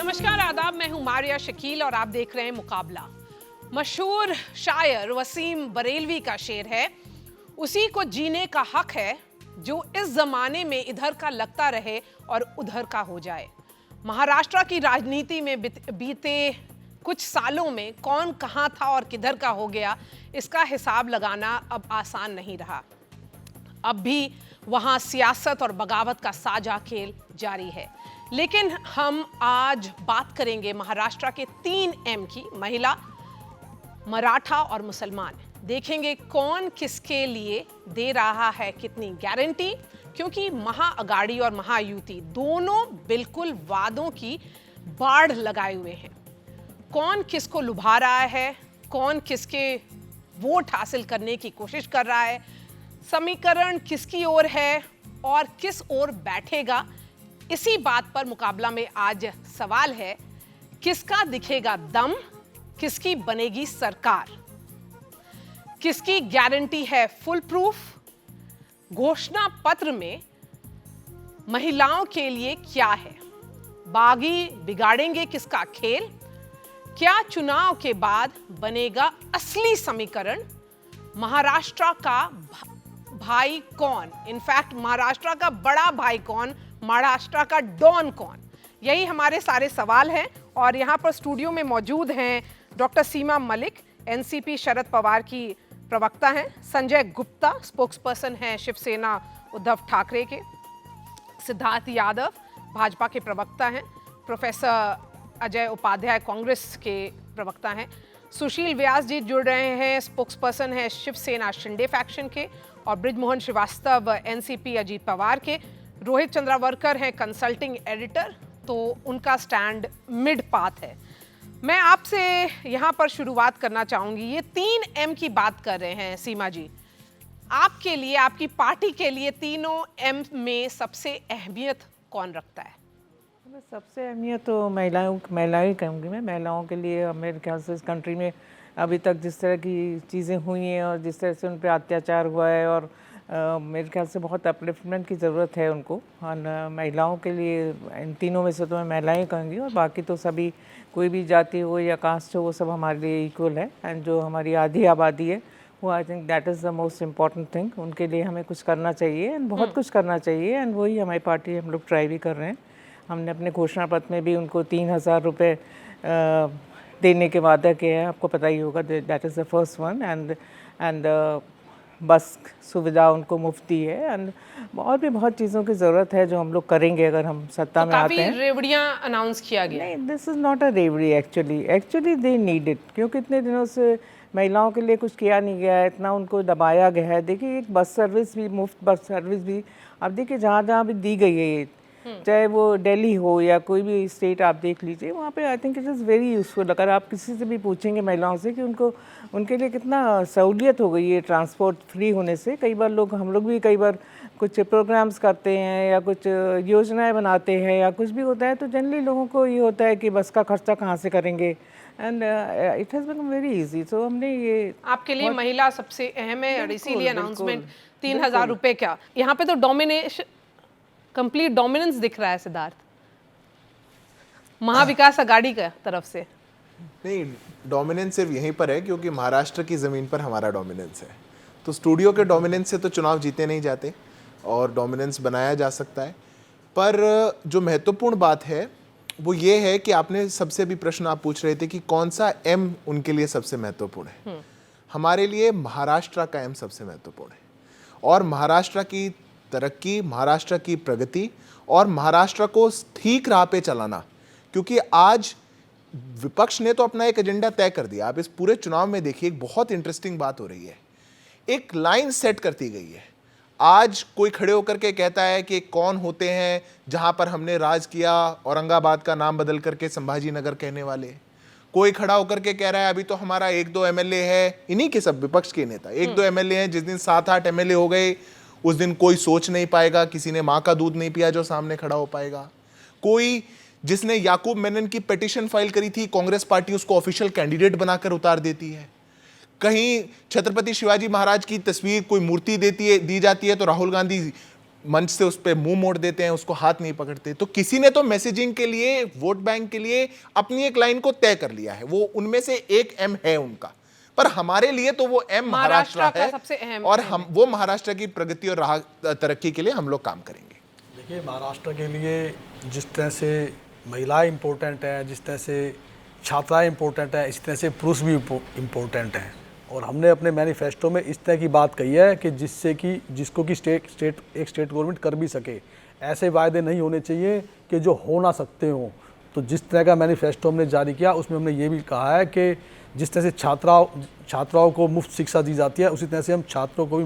नमस्कार आदाब, मैं हूं मारिया शकील और आप देख रहे हैं मुकाबला। मशहूर शायर वसीम बरेलवी का शेर है, उसी को जीने का हक है जो इस जमाने में इधर का लगता रहे और उधर का हो जाए। महाराष्ट्र की राजनीति में बीते कुछ सालों में कौन कहां था और किधर का हो गया, इसका हिसाब लगाना अब आसान नहीं रहा। अब भी वहां सियासत और बगावत का साझा खेल जारी है, लेकिन हम आज बात करेंगे महाराष्ट्र के 3 एम की, महिला, मराठा और मुसलमान। देखेंगे कौन किसके लिए दे रहा है कितनी गारंटी, क्योंकि महाअगाड़ी और महायुति दोनों बिल्कुल वादों की बाढ़ लगाए हुए हैं। कौन किसको लुभा रहा है, कौन किसके वोट हासिल करने की कोशिश कर रहा है, समीकरण किसकी ओर है और किस ओर बैठेगा, इसी बात पर मुकाबला में आज सवाल है। किसका दिखेगा दम, किसकी बनेगी सरकार, किसकी गारंटी है फुल प्रूफ। घोषणा पत्र में महिलाओं के लिए क्या है, बागी बिगाड़ेंगे किसका खेल, क्या चुनाव के बाद बनेगा असली समीकरण। महाराष्ट्र का भाई कौन, इनफैक्ट महाराष्ट्र का बड़ा भाई कौन, महाराष्ट्र का डॉन कौन, यही हमारे सारे सवाल हैं। और यहाँ पर स्टूडियो में मौजूद हैं डॉक्टर सीमा मलिक, एनसीपी शरद पवार की प्रवक्ता हैं, संजय गुप्ता स्पोक्सपर्सन हैं शिवसेना उद्धव ठाकरे के, सिद्धार्थ यादव भाजपा के प्रवक्ता हैं, प्रोफेसर अजय उपाध्याय कांग्रेस के प्रवक्ता हैं, सुशील व्यास जी जुड़ रहे हैं, स्पोक्सपर्सन हैं शिवसेना शिंदे फैक्शन के, और बृजमोहन श्रीवास्तव एनसीपी अजीत पवार के, रोहित चंद्रावरकर हैं कंसल्टिंग एडिटर, तो उनका स्टैंड मिड पाथ है। मैं आपसे यहाँ पर शुरुआत करना चाहूँगी, ये 3 एम की बात कर रहे हैं सीमा जी, आपके लिए, आपकी पार्टी के लिए तीनों एम में सबसे अहमियत कौन रखता है? सबसे अहमियत तो महिलाएं कहूँगी मैं। महिलाओं के लिए मेरे ख्याल से इस कंट्री में अभी तक जिस तरह की चीज़ें हुई हैं और जिस तरह से उन पर अत्याचार हुआ है, और मेरे ख्याल से बहुत अपलिफ्टमेंट की ज़रूरत है उनको। और महिलाओं के लिए इन तीनों में से तो मैं महिलाएं कहूँगी, और बाकी तो सभी, कोई भी जाति हो या कास्ट हो, वो सब हमारे लिए इक्वल है। एंड जो हमारी आधी आबादी है वो, I think that is the most important thing. उनके लिए हमें कुछ करना चाहिए, एंड बहुत कुछ करना चाहिए, एंड वही हमारी पार्टी, हम लोग ट्राई भी कर रहे हैं। हमने अपने घोषणा पत्र में भी उनको 3,000 रुपये देने के वादा किया है, आपको पता ही होगा, that is the first one. And बस सुविधा उनको मुफ्ती है, एंड और भी बहुत चीज़ों की ज़रूरत है जो हम लोग करेंगे अगर हम सत्ता में आते हैं। रेवड़ियाँ अनाउंस किया गया। नहीं, दिस इज़ नॉट अ रेवड़ी एक्चुअली दे नीड इट, क्योंकि इतने दिनों से महिलाओं के लिए कुछ किया नहीं गया है, इतना उनको दबाया गया है। देखिए, एक बस सर्विस भी, मुफ्त बस सर्विस भी, अब देखिए जहाँ जहाँ भी दी गई है ये, चाहे वो दिल्ली हो या कोई भी स्टेट आप देख लीजिए, वहाँ पे I think it is very useful. अगर आप किसी से भी पूछेंगे महिलाओं से कि उनके लिए कितना सहूलियत हो गई है ट्रांसपोर्ट फ्री होने से। कई बार हम लोग भी कई बार कुछ प्रोग्राम्स करते हैं या कुछ योजनाएं बनाते हैं या कुछ भी होता है, तो जनरली लोगों को ये होता है कि बस का खर्चा कहाँ से करेंगे, and it has become very easy. So हमने ये, आपके लिए महिला सबसे अहम है और इसीलिए अनाउंसमेंट 3,000 रुपये का। यहाँ पे तो कंप्लीट डोमिनेंस दिख रहा है सिद्धार्थ, महाविकास अघाड़ी का तरफ से। नहीं, डोमिनेंस सिर्फ यहीं पर है क्योंकि महाराष्ट्र की ज़मीन पर हमारा डोमिनेंस है। तो स्टूडियो के डोमिनेंस से तो चुनाव जीते नहीं जाते, और डोमिनेंस बनाया जा सकता है। पर जो महत्वपूर्ण बात है वो ये है कि आपने सबसे भी प्रश्न आप पूछ रहे थे कि कौन सा एम उनके लिए सबसे महत्वपूर्ण है। हमारे लिए महाराष्ट्र का एम सबसे महत्वपूर्ण है, और महाराष्ट्र की तरक्की, महाराष्ट्र की प्रगति और महाराष्ट्र को ठीक राह पे चलाना। क्योंकि आज विपक्ष ने तो अपना एक एजेंडा तय कर दिया। आप इस पूरे चुनाव में देखिए, एक बहुत इंटरेस्टिंग बात हो रही है, एक लाइन सेट करती गई है। आज कोई खड़े होकर के कहता है कि कौन होते हैं जहां पर हमने राज किया, औरंगाबाद का नाम बदल करके संभाजी नगर कहने वाले। कोई खड़ा होकर के कह रहा है अभी तो हमारा 1-2 एमएलए है, इन्हीं के सब विपक्ष के नेता 1-2 एमएलए हैं। जिस दिन 7-8 एमएलए हो गए उस दिन कोई सोच नहीं पाएगा, किसी ने माँ का दूध नहीं पिया जो सामने खड़ा हो पाएगा। कोई जिसने याकूब मेनन की पिटीशन फाइल करी थी, कांग्रेस पार्टी उसको ऑफिशियल कैंडिडेट बनाकर उतार देती है। कहीं छत्रपति शिवाजी महाराज की तस्वीर, कोई मूर्ति दी जाती है तो राहुल गांधी मंच से उस पर मुंह मोड़ देते हैं, उसको हाथ नहीं पकड़ते। तो किसी ने तो मैसेजिंग के लिए, वोट बैंक के लिए अपनी एक लाइन को तय कर लिया है, वो उनमें से एक एम है उनका, पर हमारे लिए तो वो एम महाराष्ट्र का है सबसे अहम और हम वो महाराष्ट्र की प्रगति और तरक्की के लिए हम लोग काम करेंगे। देखिए, महाराष्ट्र के लिए जिस तरह से महिलाएं इम्पोर्टेंट हैं, जिस तरह से छात्राएं इम्पोर्टेंट हैं, इस तरह से पुरुष भी इम्पोर्टेंट हैं। और हमने अपने मैनिफेस्टो में इस तरह की बात कही है कि जिसको कि एक स्टेट गवर्नमेंट कर भी सके। ऐसे वायदे नहीं होने चाहिए कि जो हो ना सकते हों। तो जिस तरह का मैनिफेस्टो हमने जारी किया, उसमें हमने ये भी कहा है कि जिस तरह से छात्राओं को मुफ्त शिक्षा दी जाती है, उसी तरह से हम छात्रों को भी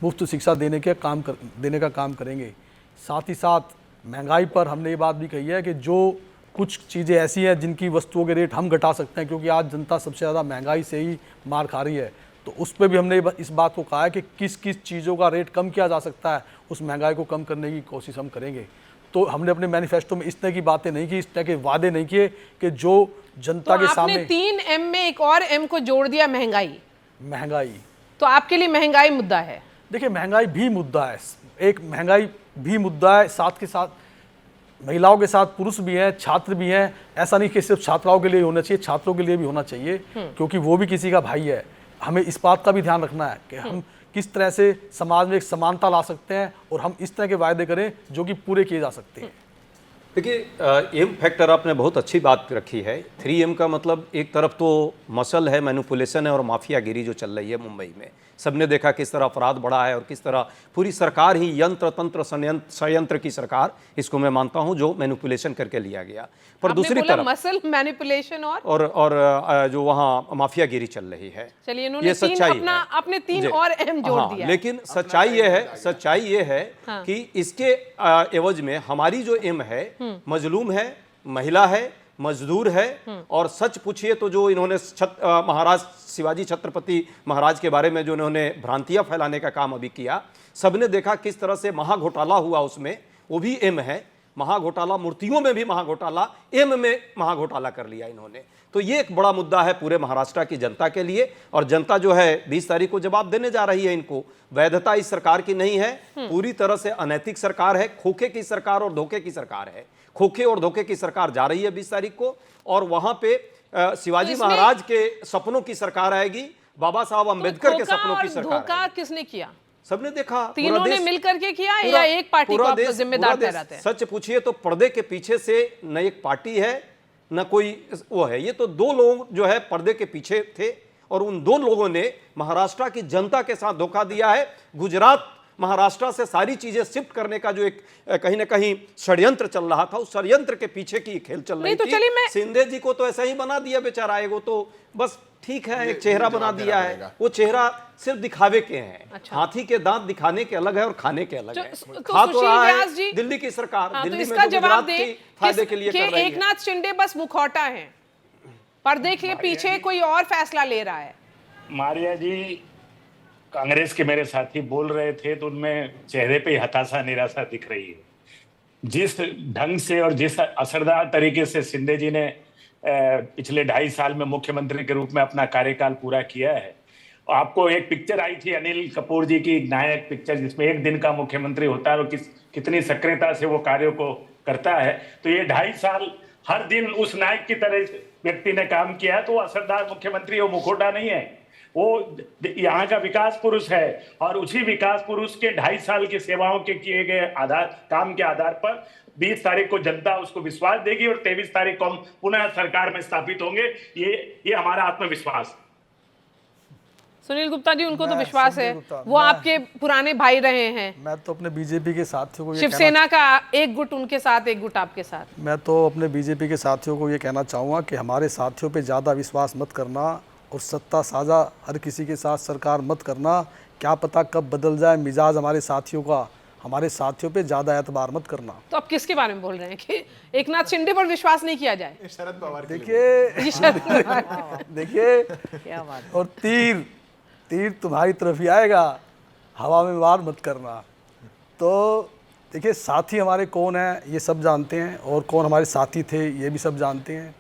मुफ्त शिक्षा देने का काम करेंगे। साथ ही साथ महंगाई पर हमने ये बात भी कही है कि जो कुछ चीज़ें ऐसी हैं जिनकी वस्तुओं के रेट हम घटा सकते हैं, क्योंकि आज जनता सबसे ज़्यादा महंगाई से ही मार खा रही है, तो उस पर भी हमने इस बात को कहा है कि किस किस चीज़ों का रेट कम किया जा सकता है, उस महंगाई को कम करने की कोशिश हम करेंगे। तो हमने अपने मैनिफेस्टो में इस तरह की बातें नहीं की, इस तरह के वादे नहीं किए कि जो जनता के सामने। आपने 3 एम में एक और एम को जोड़ दिया, महंगाई। तो आपके लिए महंगाई मुद्दा है? देखिए, महंगाई भी मुद्दा है, एक महंगाई भी मुद्दा है, साथ के साथ महिलाओं के साथ पुरुष भी हैं, छात्र भी हैं। ऐसा नहीं कि सिर्फ छात्राओं के लिए होना चाहिए, छात्रों के लिए भी होना चाहिए, क्योंकि वो भी किसी का भाई है। हमें इस बात का भी ध्यान रखना है कि हम किस तरह से समाज में एक समानता ला सकते हैं और हम इस तरह के वायदे करें जो कि पूरे किए जा सकते हैं। देखिए, एम फैक्टर आपने बहुत अच्छी बात रखी है। 3M का मतलब एक तरफ तो मसल है, मैनिपुलेशन है और माफियागिरी जो चल रही है मुंबई में। सबने देखा किस तरह अपराध बढ़ा है और किस तरह पूरी सरकार ही यंत्र तंत्र संयंत्र की सरकार, इसको मैं मानता हूं, जो मैनिपुलेशन करके लिया गया। पर दूसरी तरफ मसल, मैनिपुलेशन और जो वहां माफियागिरी चल रही है, चलिए ये सच्चाई है। आपने 3 और अहम जोड़ दिया। लेकिन सच्चाई ये है कि इसके एवज में हमारी जो एम है, मजलूम है, महिला है, मजदूर है, और सच पूछिए तो जो इन्होंने महाराज शिवाजी छत्रपति महाराज के बारे में जो इन्होंने भ्रांतियां फैलाने का काम अभी किया, सबने देखा किस तरह से महाघोटाला हुआ, उसमें वो भी एम है। महाघोटाला, मूर्तियों में भी महाघोटाला, एम में महाघोटाला कर लिया इन्होंने। तो ये एक बड़ा मुद्दा है पूरे महाराष्ट्र की जनता के लिए, और जनता जो है 20 तारीख को जवाब देने जा रही है इनको। वैधता इस सरकार की नहीं है, पूरी तरह से अनैतिक सरकार है, खोखे की सरकार और धोखे की सरकार है। खोखे और धोखे की सरकार जा रही है 20 तारीख को, और वहां पे शिवाजी महाराज के सपनों की सरकार आएगी, बाबा साहब अम्बेडकर के सपनों की सरकार। धोखा किसने किया? सबने देखा, तीनों ने मिलकर के किया या एक पार्टी को आप जिम्मेदार ठहराते हैं? सच पूछिए तो पर्दे के पीछे से न एक पार्टी है न कोई वो है, ये तो 2 लोग जो है पर्दे के पीछे थे, और उन 2 लोगों ने महाराष्ट्र की जनता के साथ धोखा दिया है। गुजरात महाराष्ट्र से सारी चीजें शिफ्ट करने का जो एक कहीं ना कहीं षड्यंत्र चल रहा था, उस षड्यंत्र के पीछे की खेल चल रही थी। शिंदे जी को तो ऐसा ही बना दिया बेचारा, वो तो बस ठीक है, एक चेहरा बना दिया है। वो चेहरा सिर्फ दिखावे के हैं। अच्छा। हाथी के दांत दिखाने के अलग है और खाने के अलग है। खा तो रहा है दिल्ली की सरकार, दिल्ली में तो गुजरात के फायदे के लिए कर रही है। एकनाथ शिंदे बस मुखौटा है, पर्दे के पीछे कोई और फैसला ले रहा है। मारिया जी, कांग्रेस के मेरे साथी बोल रहे थे तो उनमें चेहरे पे हताशा, निराशा दिख रही है। जिस ढंग से और जिस असरदार तरीके से शिंदे जी ने पिछले 2.5 साल में मुख्यमंत्री के रूप में अपना कार्यकाल पूरा किया है। आपको एक पिक्चर आई थी अनिल कपूर जी की, नायक पिक्चर, जिसमें 1 दिन का मुख्यमंत्री होता है और कितनी सक्रियता से वो कार्यों को करता है। तो ये 2.5 साल हर दिन उस नायक की तरह व्यक्ति ने काम किया है, तो वो असरदार मुख्यमंत्री, वो मुखोटा नहीं है, वो यहाँ का विकास पुरुष है। और उसी विकास पुरुष के 2.5 साल की सेवाओं के किए गए काम के आधार पर 20 तारीख को जनता उसको विश्वास देगी और 23 तारीख को हम पुनः सरकार में स्थापित होंगे। ये हमारा आत्मविश्वास। सुनील गुप्ता जी, उनको तो विश्वास है, वो आपके पुराने भाई रहे हैं। मैं तो अपने बीजेपी के साथियों को, शिवसेना का एक गुट उनके साथ, एक गुट आपके साथ। मैं तो अपने बीजेपी के साथियों को ये कहना चाहूँगा कि हमारे साथियों पे ज़्यादा विश्वास मत करना और सत्ता साझा हर किसी के साथ सरकार मत करना। क्या पता कब बदल जाए मिजाज हमारे साथियों का। हमारे साथियों पे ज्यादा एतबार मत करना। तो आप किसके बारे में बोल रहे हैं कि एकनाथ शिंदे पर विश्वास नहीं किया जाए? शरद पवार। देखिए क्या बात। और तीर तुम्हारी तरफ ही आएगा, हवा में वार मत करना। तो देखिए, साथी हमारे कौन है ये सब जानते हैं, और कौन हमारे साथी थे ये भी सब जानते हैं,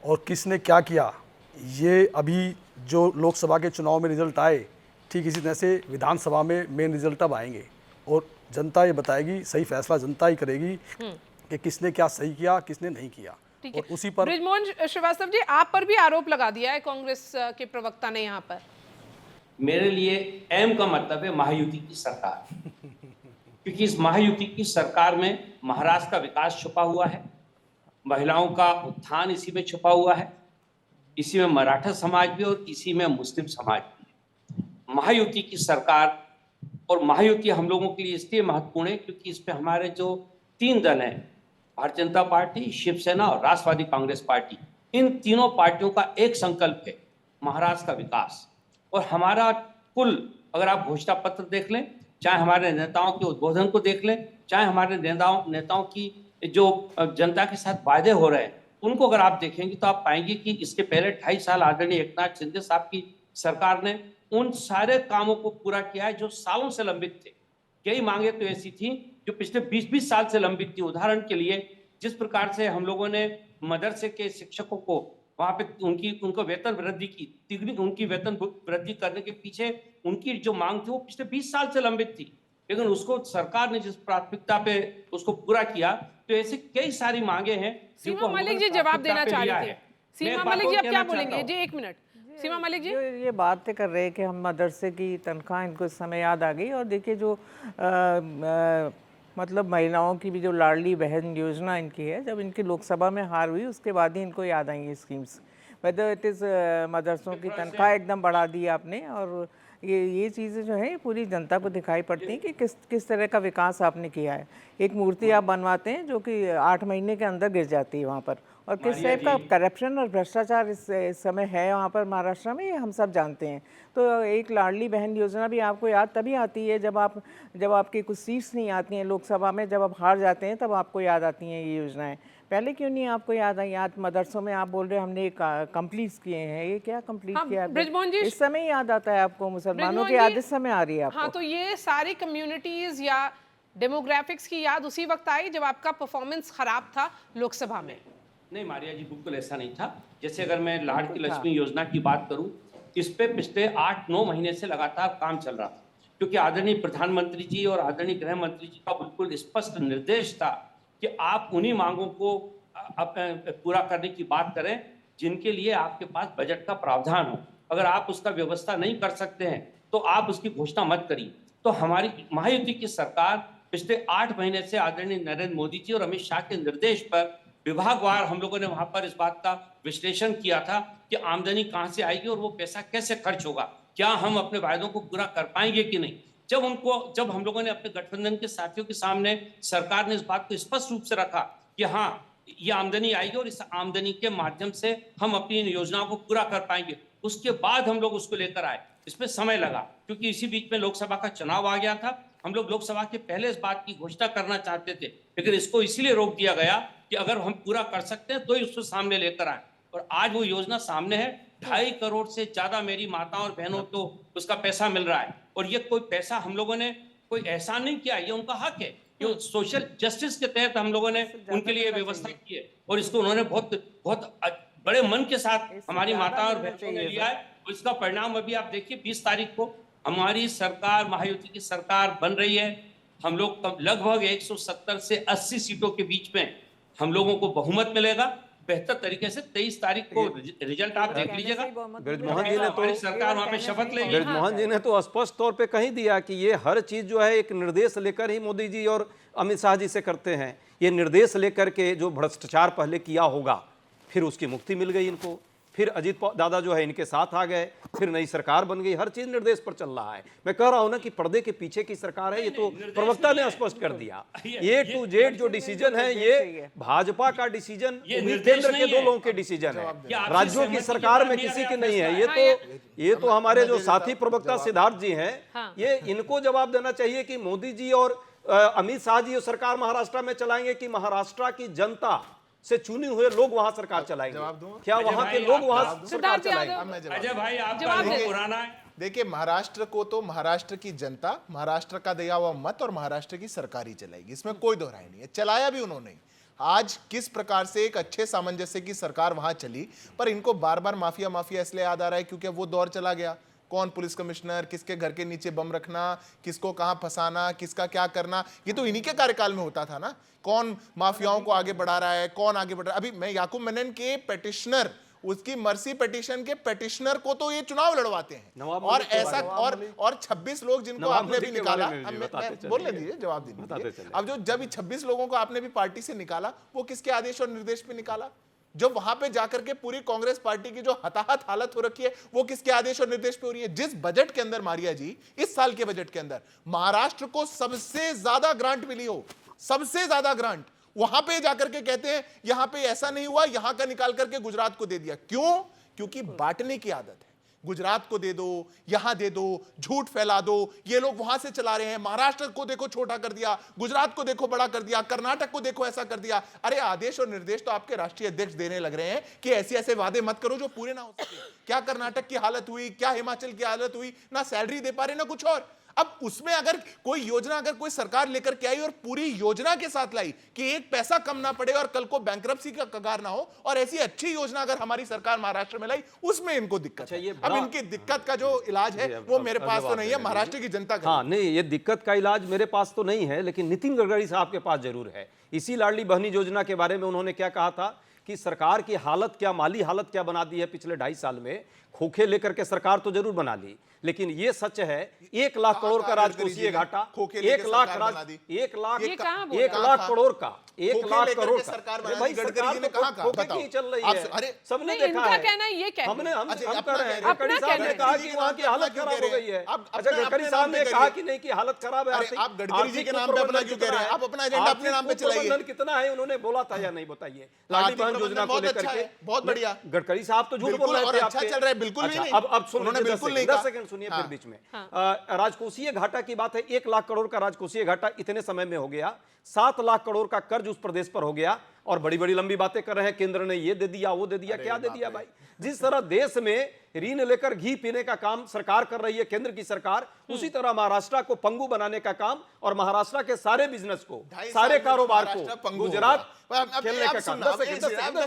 और किसने क्या किया ये अभी जो लोकसभा के चुनाव में रिजल्ट आए, ठीक इसी तरह से विधानसभा में मेन रिजल्ट अब आएंगे। और जनता ये बताएगी, सही फैसला जनता ही करेगी कि किसने क्या सही किया, किसने नहीं किया। ठीक है। और उसी पर बृजमोहन श्रीवास्तव जी, आप पर भी आरोप लगा दिया है कांग्रेस के प्रवक्ता ने यहाँ पर। मेरे लिए एम का मतलब है महायुति की सरकार, क्योंकि इस महायुति की सरकार में महाराष्ट्र का विकास छुपा हुआ है, महिलाओं का उत्थान इसी में छुपा हुआ है, इसी में मराठा समाज भी और इसी में मुस्लिम समाज भी। महायुति की सरकार, और महायुति हम लोगों के लिए इसलिए महत्वपूर्ण है क्योंकि इसमें हमारे जो 3 दल हैं, भारतीय जनता पार्टी, शिवसेना और राष्ट्रवादी कांग्रेस पार्टी, इन तीनों पार्टियों का एक संकल्प है महाराष्ट्र का विकास। और हमारा कुल, अगर आप घोषणा पत्र देख लें, चाहे हमारे नेताओं के उद्बोधन को देख लें, चाहे हमारे नेताओं की जो जनता के साथ वायदे हो रहे हैं, उनको अगर आप देखेंगे तो आप पाएंगे कि इसके पहले 2.5 साल आदरणीय एकनाथ शिंदे साहब की सरकार ने उन सारे कामों को पूरा किया है जो सालों से लंबित थे। कई मांगे तो ऐसी थी जो पिछले 20-20 साल से लंबित थी। उदाहरण के लिए, जिस प्रकार से हम लोगों ने मदरसे के शिक्षकों को वहां पे उनको वेतन वृद्धि की, तिगनी उनकी वेतन वृद्धि करने के पीछे उनकी जो मांग थी वो पिछले 20 साल से लंबित थी, लेकिन उसको सरकार ने जिस प्राथमिकता पे उसको पूरा किया, तो ऐसे कई सारी मांगे हैं। सीमा मलिक जी जवाब देना चाह रही थी। सीमा मलिक जी, आप क्या बोलेंगे? जी, 1 मिनट। सीमा मलिक जी, ये बातें कर रहे हैं कि हम मदरसे की तनख्वाह, इनको इस समय याद आ गई। और देखिए जो मतलब महिलाओं की भी जो लाडली बहन योजना इनकी है, जब इनकी लोकसभा में हार हुई उसके बाद ही इनको याद आई ये स्कीम्स। वेदर इट इज़ मदरसों की तनख्वाह एकदम बढ़ा दी आपने, और ये चीज़ें जो है पूरी जनता को दिखाई पड़ती हैं कि किस तरह का विकास आपने किया है। एक मूर्ति आप बनवाते हैं जो कि 8 महीने के अंदर गिर जाती है वहाँ पर, और किस टाइप का करप्शन और भ्रष्टाचार इस समय है वहाँ पर महाराष्ट्र में, ये हम सब जानते हैं। तो एक लाडली बहन योजना भी आपको याद तभी आती है जब आपकी कुछ सीट्स नहीं आती हैं लोकसभा में, जब आप हार जाते हैं तब आपको याद आती हैं ये योजनाएं। पहले क्यों नहीं आपको याद आई? आज मदरसों में आप बोल रहे हैं हमने कंप्लीट किए हैं, ये क्या कंप्लीट किया? बृजमोहन जी, इस समय याद आता है आपको? मुसलमानों की याद इस समय आ रही है आपको? हाँ, तो ये सारी कम्युनिटीज या डेमोग्राफिक्स की याद उसी वक्त आई जब आपका परफॉर्मेंस खराब था लोकसभा में? नहीं मारिया जी, बिल्कुल ऐसा नहीं था। जैसे अगर मैं लाडली लक्ष्मी योजना की बात करूं, इस पे पिछले 8-9 महीने से लगातार काम चल रहा था, क्योंकि आदरणीय प्रधानमंत्री जी और आदरणीय गृह मंत्री जी का बिल्कुल स्पष्ट निर्देश था कि आप उन्हीं मांगों को पूरा करने की बात करें जिनके लिए आपके पास बजट का प्रावधान हो। अगर आप उसका व्यवस्था नहीं कर सकते हैं तो आप उसकी घोषणा मत करिए। तो हमारी महायुति की सरकार पिछले 8 महीने से आदरणीय नरेंद्र मोदी जी और अमित शाह के निर्देश पर विभागवार हम लोगों ने वहां पर इस बात का विश्लेषण किया था कि आमदनी कहां से आएगी और वो पैसा कैसे खर्च होगा, क्या हम अपने वायदों को पूरा कर पाएंगे कि नहीं। जब हम लोगों ने अपने गठबंधन के साथियों के सामने, सरकार ने इस बात को स्पष्ट रूप से रखा कि हाँ ये आमदनी आएगी और इस आमदनी के माध्यम से हम अपनी योजनाओं को पूरा कर पाएंगे, उसके बाद हम लोग उसको लेकर आए। इसमें समय लगा क्योंकि इसी बीच में लोकसभा का चुनाव आ गया था। हम लोग लोकसभा के पहले इस बात की घोषणा करना चाहते थे, लेकिन इसको इसीलिए रोक दिया गया कि अगर हम पूरा कर सकते हैं तो ही उसको सामने लेकर आए। और आज वो योजना सामने है। 2.5 करोड़ से ज्यादा मेरी माताओं और बहनों को उसका पैसा मिल रहा है। और ये कोई पैसा हम लोगों ने कोई एहसान नहीं किया, ये उनका हक है। ये सोशल जस्टिस के तहत हम लोगों ने उनके लिए व्यवस्था की है और इसको उन्होंने बहुत बड़े मन के साथ हमारी माताओं और बहनों ने लिया है। और इसका परिणाम अभी आप देखिए 20 तारीख को हमारी सरकार, महायुति की सरकार बन रही है। हम लोग लगभग 170 से 80 सीटों के बीच में हम लोगों को बहुमत मिलेगा बेहतर तरीके से। 23 तारीख को रिजल्ट आप देख लीजिएगा। बृजमोहन जी ने तो सरकार वहां पे शपथ लेगी। बृजमोहन जी ने तो स्पष्ट तौर पे कहीं दिया कि ये हर चीज जो है एक निर्देश लेकर ही मोदी जी और अमित शाह जी से करते हैं। ये निर्देश लेकर के जो भ्रष्टाचार पहले किया होगा, फिर उसकी मुक्ति मिल गई इनको, फिर अजीत दादा जो है इनके साथ आ गए, फिर नई सरकार बन गई। हर चीज निर्देश पर चल रहा है। मैं कह रहा हूं ना कि पर्दे के पीछे की सरकार है, ये तो प्रवक्ता ने स्पष्ट कर दिया। ए टू जेड जो डिसीजन है ये भाजपा का डिसीजन, केंद्र के 2 लोगों के डिसीजन है, राज्यों की सरकार में किसी के नहीं है। ये तो हमारे जो साथी प्रवक्ता सिद्धार्थ जी हैं, ये इनको जवाब देना चाहिए कि मोदी जी और अमित शाह जी सरकार महाराष्ट्र में चलाएंगे कि महाराष्ट्र की जनता से चुने हुए लोग वहां सरकार चलाएंगे? क्या वहां के लोग वहां सरकार चलाएंगे? अजय भाई आपका पुराना है। देखिए, महाराष्ट्र को तो महाराष्ट्र की जनता, महाराष्ट्र का दिया हुआ मत और महाराष्ट्र की सरकार ही चलाएगी, इसमें कोई दो राय नहीं है। चलाया भी उन्होंने। आज किस प्रकार से एक अच्छे सामंजस्य की सरकार वहां चली, पर इनको बार बार माफिया इसलिए याद आ रहा है क्योंकि वो दौर चला गया कौन पुलिस कमिश्नर, किसके घर के नीचे बम रखना, किसको कहां फंसाना, किसका क्या करना, ये तो इन्हीं के कार्यकाल में होता था ना। कौन माफियाओं को आगे बढ़ा रहा है, कौन आगे बढ़ रहा है। अभी मैं याकूब मेनन के पेटिशनर, उसकी मर्सी पिटीशन के पेटिशनर को तो ये चुनाव लड़वाते हैं, और ऐसा और 26 लोग जिनको आपने भी निकाला, बोलने दीजिए, जवाब दीजिए। अब जब 26 लोगों को आपने भी पार्टी से निकाला, वो किसके आदेश और निर्देश पे निकाला? जब वहां पे जाकर के पूरी कांग्रेस पार्टी की जो हताहत हालत हो रखी है, वो किसके आदेश और निर्देश पे हो रही है? जिस बजट के अंदर मारिया जी, इस साल के बजट के अंदर महाराष्ट्र को सबसे ज्यादा ग्रांट मिली हो, सबसे ज्यादा ग्रांट, वहां पे जाकर के कहते हैं यहां पे ऐसा नहीं हुआ, यहां का निकाल करके गुजरात को दे दिया। क्यों? क्योंकि बांटने की आदत है। गुजरात को दे दो, यहां दे दो, झूठ फैला दो, ये लोग वहां से चला रहे हैं। महाराष्ट्र को देखो छोटा कर दिया, गुजरात को देखो बड़ा कर दिया, कर्नाटक को देखो ऐसा कर दिया। अरे आदेश और निर्देश तो आपके राष्ट्रीय अध्यक्ष देने लग रहे हैं कि ऐसे ऐसे वादे मत करो जो पूरे ना हो सके। क्या कर्नाटक की हालत हुई, क्या हिमाचल की हालत हुई, ना सैलरी दे पा रहे ना कुछ और। अब उसमें अगर कोई योजना, अगर कोई सरकार लेकर के आई और पूरी योजना के साथ लाई कि एक पैसा कम ना पड़े और कल को बैंकरप्सी का कगार ना हो, और ऐसी अच्छी योजना अगर हमारी सरकार महाराष्ट्र में लाई, उसमें इनको दिक्कत है। अब इनकी दिक्कत का जो इलाज है वो मेरे पास तो नहीं है, महाराष्ट्र की जनता का। हाँ नहीं, ये दिक्कत का इलाज मेरे पास तो नहीं है, लेकिन नितिन गडकरी साहब के पास जरूर है। इसी लाडली बहनी योजना के बारे में उन्होंने क्या कहा था कि सरकार की हालत क्या, माली हालत क्या बना दी है पिछले 2.5 साल में। खोखे लेकर के सरकार तो जरूर बना ली, लेकिन ये सच है 1 लाख करोड़ का राजकोषीय घाटा, 1 लाख करोड़ का, 1 लाख करोड़ सरकार का। भाई गडकरी जी ने कहा की चल रही है, अरे सबने देखा है। कहना है ये हम कर रहे हैं। गडकरी साहब ने कहा कि वहाँ की हालत खराब हो गई है। अच्छा, गडकरी साहब ने कहा कि नहीं, की हालत खराब है। आप गडकरी जी के नाम पे अपना क्यों कह रहे हैं? आप अपना एजेंडा अपने नाम पे चलाइए। कितना है उन्होंने बोला था या नहीं, बताइए। लाडली बहन योजना को लेकर के बहुत बढ़िया। गडकरी साहब तो झूठ बोल रहे थे, अच्छा चल रहा है, बिल्कुल भी नहीं। अब सुनिए, 10 सेकंड सुनिए फिर बीच में। राजकोषीय घाटा की बात है, 1 लाख करोड़ का राजकोषीय घाटा इतने समय में हो गया। 7 लाख करोड़ का कर्ज उस प्रदेश पर हो गया, और बड़ी बड़ी लंबी बातें कर रहे हैं, केंद्र ने ये दे दिया, वो दे दिया। क्या दे दिया भाई? जिस तरह देश में ऋण लेकर घी पीने का काम सरकार कर रही है, केंद्र की सरकार, उसी तरह महाराष्ट्र को पंगु बनाने का काम, और महाराष्ट्र के सारे बिजनेस को, सारे कारोबार को गुजरात खेलने का काम। 10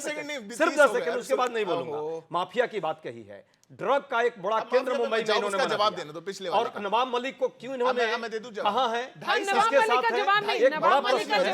सेकंड, सिर्फ 10 सेकंड, उसके बाद नहीं बोलूंगा। माफिया की बात कही है, ड्रग का एक बड़ा केंद्र मुंबई में इन्होंने जवाब देना तो पिछले, और नवाब मलिक को क्यों इन्होंने कहा है, इसके साथ है एक बड़ा प्रश्न है।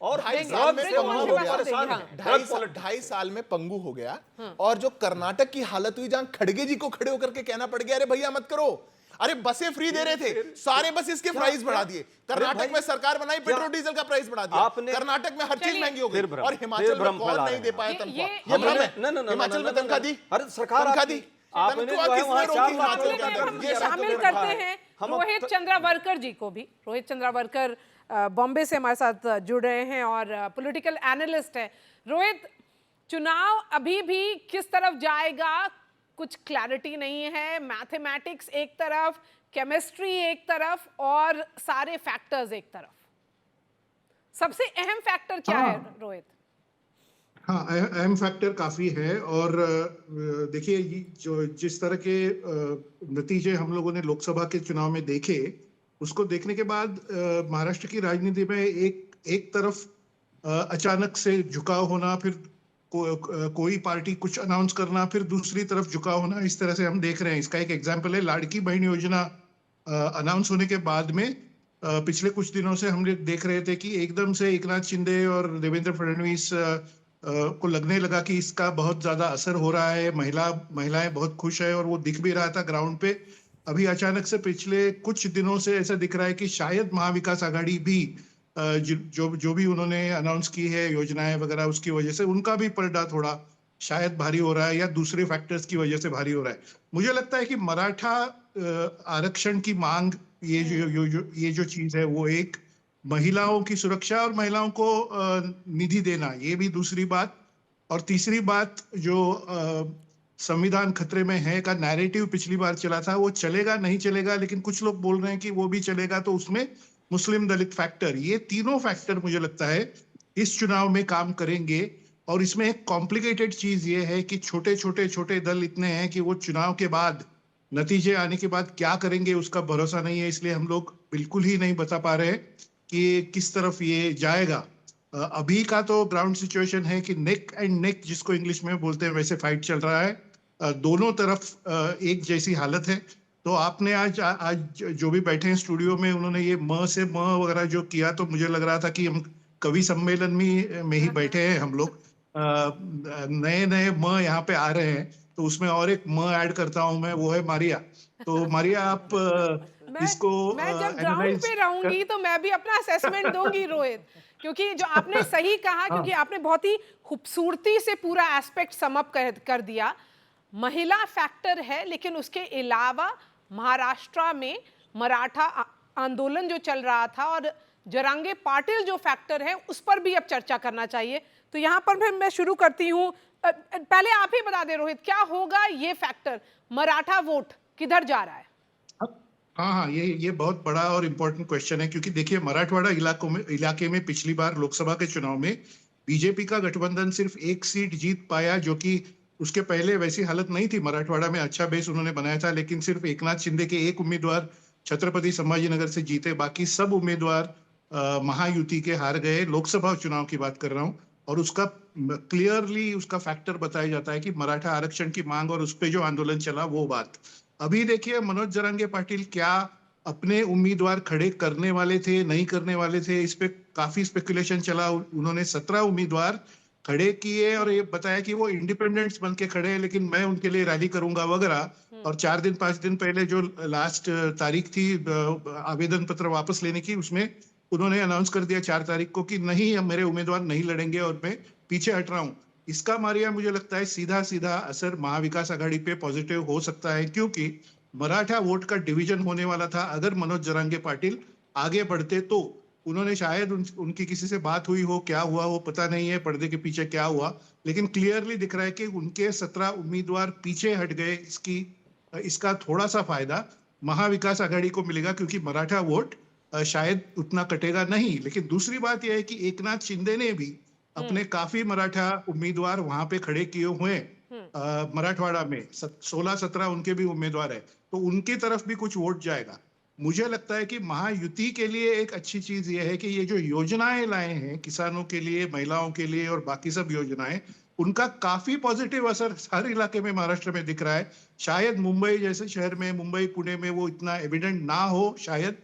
और 2.5 साल में पंगु हो गया। और जो कर्नाटक की हालत हुई, जहां खड़गे जी को खड़े होकर के कहना पड़ गया, अरे भैया मत करो, अरे बसें फ्री दे रहे थे, सारे बस इसके प्राइस बढ़ा दिए। कर्नाटक में सरकार बनाई, पेट्रोल डीजल का प्राइस बढ़ा दिया। कर्नाटक में हर चीज महंगी हो गई, और हिमाचल में कौन नहीं दे पाया तनख्वाह? हिमाचल में तनख्वाह दी, अरे सरकार दी। शामिल करते हैं रोहित चंद्रावरकर जी को भी। रोहित चंद्रावरकर बॉम्बे से हमारे साथ जुड़ रहे हैं और पॉलिटिकल एनालिस्ट हैं। रोहित, चुनाव अभी भी किस तरफ जाएगा कुछ क्लैरिटी नहीं है। मैथमेटिक्स एक तरफ, केमिस्ट्री एक तरफ, और सारे फैक्टर्स एक तरफ। सबसे अहम फैक्टर क्या है रोहित? हाँ, अहम फैक्टर काफी है। और देखिए, जो जिस तरह के नतीजे हम लोगों ने लोकसभा के चुनाव में देखे, उसको देखने के बाद महाराष्ट्र की राजनीति में एक तरफ अचानक से झुकाव होना, फिर कोई पार्टी कुछ अनाउंस करना, फिर दूसरी तरफ झुकाव होना, इस तरह से हम देख रहे हैं। इसका एक एग्जाम्पल है लाड़की बहन योजना अनाउंस होने के बाद में पिछले कुछ दिनों से हम देख रहे थे कि एकदम से एकनाथ शिंदे और देवेंद्र फडणवीस को लगने लगा कि इसका बहुत ज्यादा असर हो रहा है, महिलाएं बहुत खुश है, और वो दिख भी रहा था ग्राउंड पे। अभी अचानक से पिछले कुछ दिनों से ऐसा दिख रहा है कि शायद महाविकास आघाड़ी भी जो भी उन्होंने अनाउंस की है योजनाएं वगैरह, उसकी वजह से उनका भी पलड़ा थोड़ा शायद भारी हो रहा है, या दूसरे फैक्टर्स की वजह से भारी हो रहा है। मुझे लगता है कि मराठा आरक्षण की मांग, ये जो चीज है, वो एक, महिलाओं की सुरक्षा और महिलाओं को निधि देना, ये भी दूसरी बात। और तीसरी बात, जो संविधान खतरे में है का नैरेटिव पिछली बार चला था, वो चलेगा नहीं चलेगा, लेकिन कुछ लोग बोल रहे हैं कि वो भी चलेगा, तो उसमें मुस्लिम दलित फैक्टर, ये तीनों फैक्टर मुझे लगता है इस चुनाव में काम करेंगे। और इसमें एक कॉम्प्लिकेटेड चीज ये है कि छोटे दल इतने हैं कि वो चुनाव के बाद, नतीजे आने के बाद क्या करेंगे उसका भरोसा नहीं है। इसलिए हम लोग बिल्कुल ही नहीं बता पा रहे कि किस तरफ ये जाएगा। अभी का तो ग्राउंड सिचुएशन है कि नेक एंड नेक, जिसको इंग्लिश में बोलते हैं, वैसे फाइट चल रहा है। दोनों तरफ एक जैसी हालत है। तो आपने आज जो भी बैठे हैं स्टूडियो में, उन्होंने ये म से म वगैरह जो किया, तो मुझे लग रहा था कि हम कवि सम्मेलन में ही बैठे हैं हम लोग। नए नए म यहाँ पे आ रहे हैं, तो उसमें और एक म ऐड करता हूँ मैं, वो है मारिया। तो मारिया, आप इसको मैं जब ग्राउंड एनालाइज पे रहूंगी तो मैं भी अपना असेसमेंट दूंगी रोहित, क्योंकि जो आपने सही कहा, क्योंकि आपने बहुत ही खूबसूरती से पूरा एस्पेक्ट समअप कर दिया। महिला फैक्टर है, लेकिन उसके अलावा महाराष्ट्र में मराठा आंदोलन जो चल रहा था और जरांगे पाटिल जो फैक्टर है, उस पर भी अब चर्चा करना चाहिए। तो यहाँ पर फिर मैं शुरू करती हूँ। पहले आप ही बता दें रोहित, क्या होगा ये फैक्टर, मराठा वोट किधर जा रहा है? हाँ, ये बहुत बड़ा और इम्पोर्टेंट क्वेश्चन है, क्योंकि देखिए मराठवाड़ा इलाके में पिछली बार लोकसभा के चुनाव में बीजेपी का गठबंधन सिर्फ एक सीट जीत पाया, जो कि उसके पहले वैसी हालत नहीं थी। मराठवाड़ा में अच्छा बेस उन्होंने बनाया था, लेकिन सिर्फ एकनाथ शिंदे के एक उम्मीदवार छत्रपति संभाजीनगर से जीते, बाकी सब उम्मीदवार महायुति के हार गए। लोकसभा चुनाव की बात कर रहा हूँ, और उसका क्लियरली उसका फैक्टर बताया जाता है कि मराठा आरक्षण की मांग और उस पर जो आंदोलन चला वो बात। अभी देखिए मनोज जरांगे पाटिल क्या अपने उम्मीदवार खड़े करने वाले थे, नहीं करने वाले थे, इस पे काफी स्पेकुलेशन चला। उन्होंने 17 उम्मीदवार खड़े किए और ये बताया कि वो इंडिपेंडेंट्स बन के खड़े हैं, लेकिन मैं उनके लिए रैली करूंगा वगैरह। और 5 दिन पहले जो लास्ट तारीख थी आवेदन पत्र वापस लेने की, उसमें उन्होंने अनाउंस कर दिया 4 तारीख को कि नहीं, अब मेरे उम्मीदवार नहीं लड़ेंगे और मैं पीछे हट रहा हूं। इसका मारिया मुझे लगता है सीधा सीधा असर महाविकास आघाड़ी पे पॉजिटिव हो सकता है, क्योंकि मराठा वोट का डिवीजन होने वाला था। अगर मनोज जरांगे पाटिल आगे बढ़ते तो उन्होंने शायद उनकी किसी से बात हुई हो, क्या हुआ वो पता नहीं है, पर्दे के पीछे क्या हुआ, लेकिन क्लियरली दिख रहा है कि उनके 17 उम्मीदवार पीछे हट गए। इसका थोड़ा सा फायदा महाविकास आघाड़ी को मिलेगा, क्योंकि मराठा वोट शायद उतना कटेगा नहीं। लेकिन दूसरी बात यह है कि एकनाथ शिंदे ने भी अपने काफी मराठा उम्मीदवार वहां पे खड़े किए हुए मराठवाड़ा में 16-17 उनके भी उम्मीदवार है, तो उनकी तरफ भी कुछ वोट जाएगा। मुझे लगता है कि महायुति के लिए एक अच्छी चीज यह है कि ये जो योजनाएं लाए हैं किसानों के लिए, महिलाओं के लिए और बाकी सब योजनाएं, उनका काफी पॉजिटिव असर हर इलाके में महाराष्ट्र में दिख रहा है। शायद मुंबई जैसे शहर में, मुंबई पुणे में वो इतना एविडेंट ना हो, शायद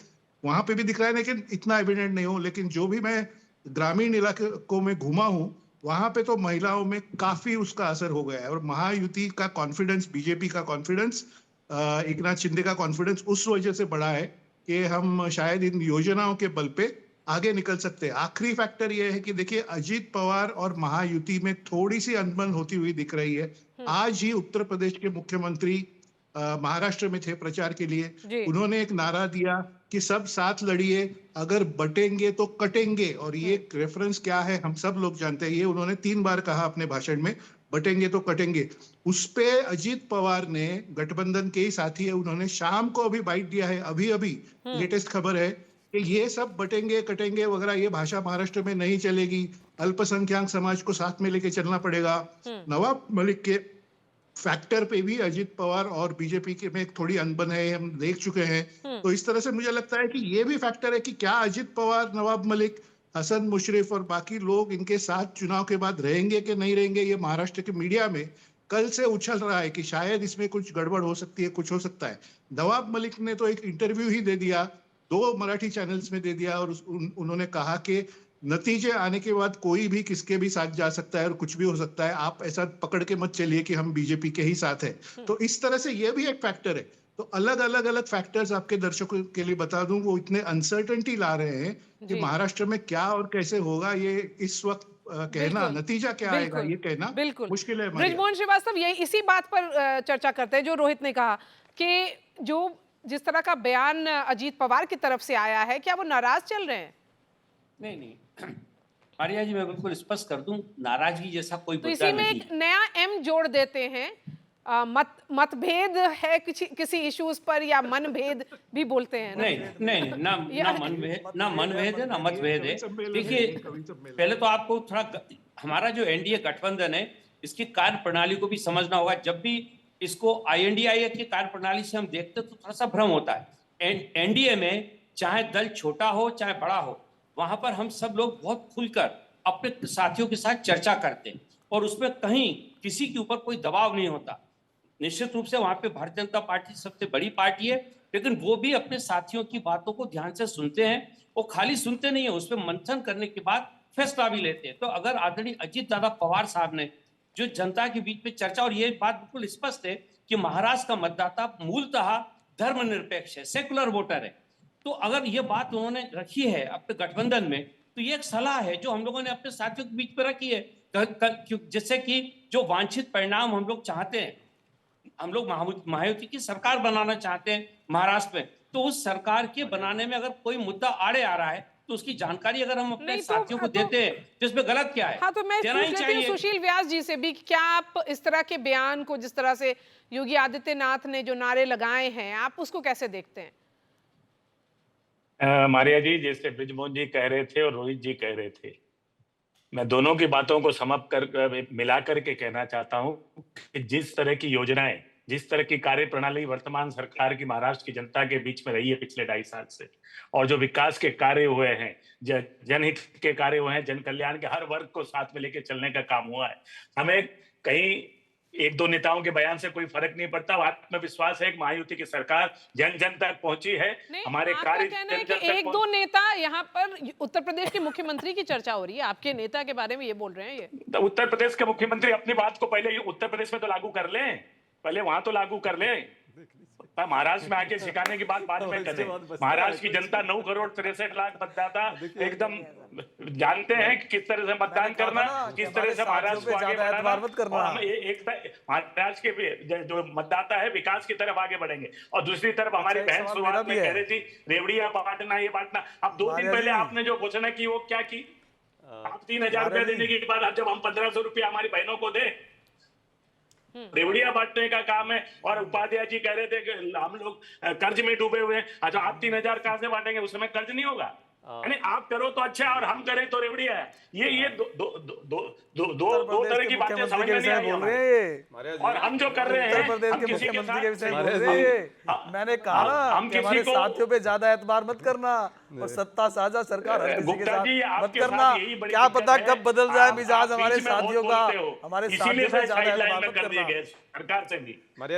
वहां पे भी दिख रहा है, लेकिन इतना एविडेंट नहीं हो। लेकिन जो भी मैं ग्रामीण इलाकों में घूमा हूं, वहां पे तो महिलाओं में काफी उसका असर हो गया है। और महायुति का कॉन्फिडेंस, बीजेपी का कॉन्फिडेंस, एकनाथ शिंदे का कॉन्फिडेंस उस वजह से बढ़ा है कि हम शायद इन योजनाओं के बल पे आगे निकल सकते हैं। आखिरी फैक्टर यह है कि देखिए अजीत पवार और महायुति में थोड़ी सी अनबन होती हुई दिख रही है। आज ही उत्तर प्रदेश के मुख्यमंत्री महाराष्ट्र में थे प्रचार के लिए, उन्होंने एक नारा दिया कि सब साथ लड़िए, अगर बटेंगे तो कटेंगे। और ये रेफरेंस क्या है हम सब लोग जानते हैं, ये उन्होंने 3 बार कहा अपने भाषण में, बटेंगे तो कटेंगे। उस पे अजीत पवार ने, गठबंधन के ही साथी है, उन्होंने शाम को अभी बाइट दिया है, अभी लेटेस्ट खबर है कि ये सब बटेंगे कटेंगे वगैरह ये भाषा महाराष्ट्र में नहीं चलेगी, अल्पसंख्यक समाज को साथ में लेके चलना पड़ेगा। नवाब मलिक के फैक्टर पे भी अजीत पवार और बीजेपी के में थोड़ी अनबन है, हम देख चुके हैं। तो इस तरह से मुझे लगता है कि ये भी फैक्टर है कि क्या अजीत पवार, नवाब मलिक, हसन मुशर्रफ और बाकी लोग इनके साथ चुनाव के बाद रहेंगे कि नहीं रहेंगे। ये महाराष्ट्र के मीडिया में कल से उछल रहा है कि शायद इसमें कुछ गड़बड़ हो सकती है, कुछ हो सकता है। नवाब मलिक ने तो एक इंटरव्यू ही दे दिया, 2 मराठी चैनल्स में दे दिया, और उन्होंने कहा कि नतीजे आने के बाद कोई भी किसके भी साथ जा सकता है और कुछ भी हो सकता है, आप ऐसा पकड़ के मत चलिए कि हम बीजेपी के ही साथ हैं। तो इस तरह से ये भी एक फैक्टर है। तो अलग अलग फैक्टर्स आपके दर्शकों के लिए बता दूं, वो इतने अनसर्टेनिटी ला रहे हैं कि महाराष्ट्र में क्या और कैसे होगा, ये इस वक्त कहना, नतीजा क्या आएगा ये कहना मुश्किल है। बृजमोहन श्रीवास्तव, ये इसी बात पर चर्चा करते हैं जो रोहित ने कहा कि जो जिस तरह का बयान अजीत पवार की तरफ से आया है, क्या वो नाराज चल रहे हैं? नहीं मारिया जी, मैं बिल्कुल स्पष्ट कर दूं, नाराजगी जैसा कोई तो मुद्दा इसी में नहीं एक नया एम जोड़ देते हैं, मतभेद है किसी इश्यूज पर, या मनभेद भी बोलते हैं ना? नहीं ना मनभेद है ना मतभेद है। देखिए, पहले तो आपको थोड़ा हमारा जो एनडीए गठबंधन है इसकी कार्य प्रणाली को भी समझना होगा। जब भी इसको INDIA की कार्य प्रणाली से हम देखते तो थोड़ा सा भ्रम होता है। एनडीए में चाहे दल छोटा हो चाहे बड़ा हो, वहां पर हम सब लोग बहुत खुलकर अपने साथियों के साथ चर्चा करते हैं और उसमें कहीं किसी के ऊपर कोई दबाव नहीं होता। निश्चित रूप से वहां पे भारतीय जनता पार्टी सबसे बड़ी पार्टी है, लेकिन वो भी अपने साथियों की बातों को ध्यान से सुनते हैं। वो खाली सुनते नहीं है, उस पर मंथन करने के बाद फैसला भी लेते हैं। तो अगर आदरणीय अजीत दादा पवार साहब ने जो जनता के बीच में चर्चा, और ये बात बिल्कुल स्पष्ट है कि महाराष्ट्र का मतदाता मूलतः धर्मनिरपेक्ष है, सेकुलर वोटर है, तो अगर ये बात उन्होंने रखी है अपने गठबंधन में, तो ये एक सलाह है जो हम लोगों ने अपने साथियों के बीच में रखी है, जिससे कि जो वांछित परिणाम हम लोग चाहते हैं, हम लोग महायुति की सरकार बनाना चाहते हैं महाराष्ट्र में, तो उस सरकार के बनाने में अगर कोई मुद्दा आड़े आ रहा है तो उसकी जानकारी अगर हम अपने साथियों को देते हैं तो इसमें गलत क्या है? हाँ, तो मैं देना ही पूछ लेती हूँ चाहिए। सुशील व्यास जी से भी कि क्या आप इस तरह के बयान को, जिस तरह से योगी आदित्यनाथ ने जो नारे लगाए हैं, आप उसको कैसे देखते हैं? मारिया जी, जैसे ब्रिजमोहन जी कह रहे थे और रोहित जी कह रहे थे, मैं दोनों की बातों को मिला करके कहना चाहता हूं कि जिस तरह की योजनाएं, जिस तरह की कार्य प्रणाली वर्तमान सरकार की महाराष्ट्र की जनता के बीच में रही है पिछले 2.5 साल से, और जो विकास के कार्य हुए हैं, जनहित के कार्य हुए हैं, जन कल्याण के हर वर्ग को साथ में लेके चलने का काम हुआ है, हमें कहीं एक दो नेताओं के बयान से कोई फर्क नहीं पड़ता। आत्मविश्वास है कि महायुति की सरकार जन जन तक पहुंची है। हमारे कार्य कहना है कि एक दो नेता, यहाँ पर उत्तर प्रदेश के मुख्यमंत्री की चर्चा हो रही है, आपके नेता के बारे में ये बोल रहे हैं। ये तो उत्तर प्रदेश के मुख्यमंत्री अपनी बात को पहले उत्तर प्रदेश में तो लागू कर लें, पहले वहां तो लागू कर लें, महाराष्ट्र में आके सिखाने की बात बाद में करें। महाराष्ट्र की जनता 9,63,00,000 मतदाता एकदम जानते हैं कि किस तरह से मतदान करना, किस तरह से महाराष्ट्र को आगे बढ़ाना। महाराष्ट्र के जो मतदाता है विकास की तरफ आगे बढ़ेंगे। और दूसरी तरफ हमारी बहन शुरुआत में कह रही थी रेवड़ियां बांटना, ये बांटना। अब 2 दिन पहले आपने जो घोषणा की वो क्या की? आप 3,000 रुपया देने के बाद जब हम 1,500 रुपया हमारी बहनों को दे, रेवड़ियां बांटने का काम है। और उपाध्याय जी कह रहे थे कि हम लोग कर्ज में डूबे हुए हैं। अच्छा, आप 3,000 कहां से बांटेंगे? उसमें कर्ज नहीं होगा। यानी आप करो तो अच्छा और हम करें तो रेवड़िया है। ये दो तरह की बातें समझ में नहीं आई हमें। और हम जो कर रहे हैं, उत्तर प्रदेश के मुख्यमंत्री के विषय में बोल रहे हैं। मैंने कहा ना कि हमारे साथियों पे ज्यादा एतबार मत करना और सत्ता साझा सरकार हर किसी के साथ मत करना। क्या पता कब बदल जाए मिजाज हमारे साथियों का। हमारे साथियों पे ज्यादा एतबार मत करना सरकार से भी।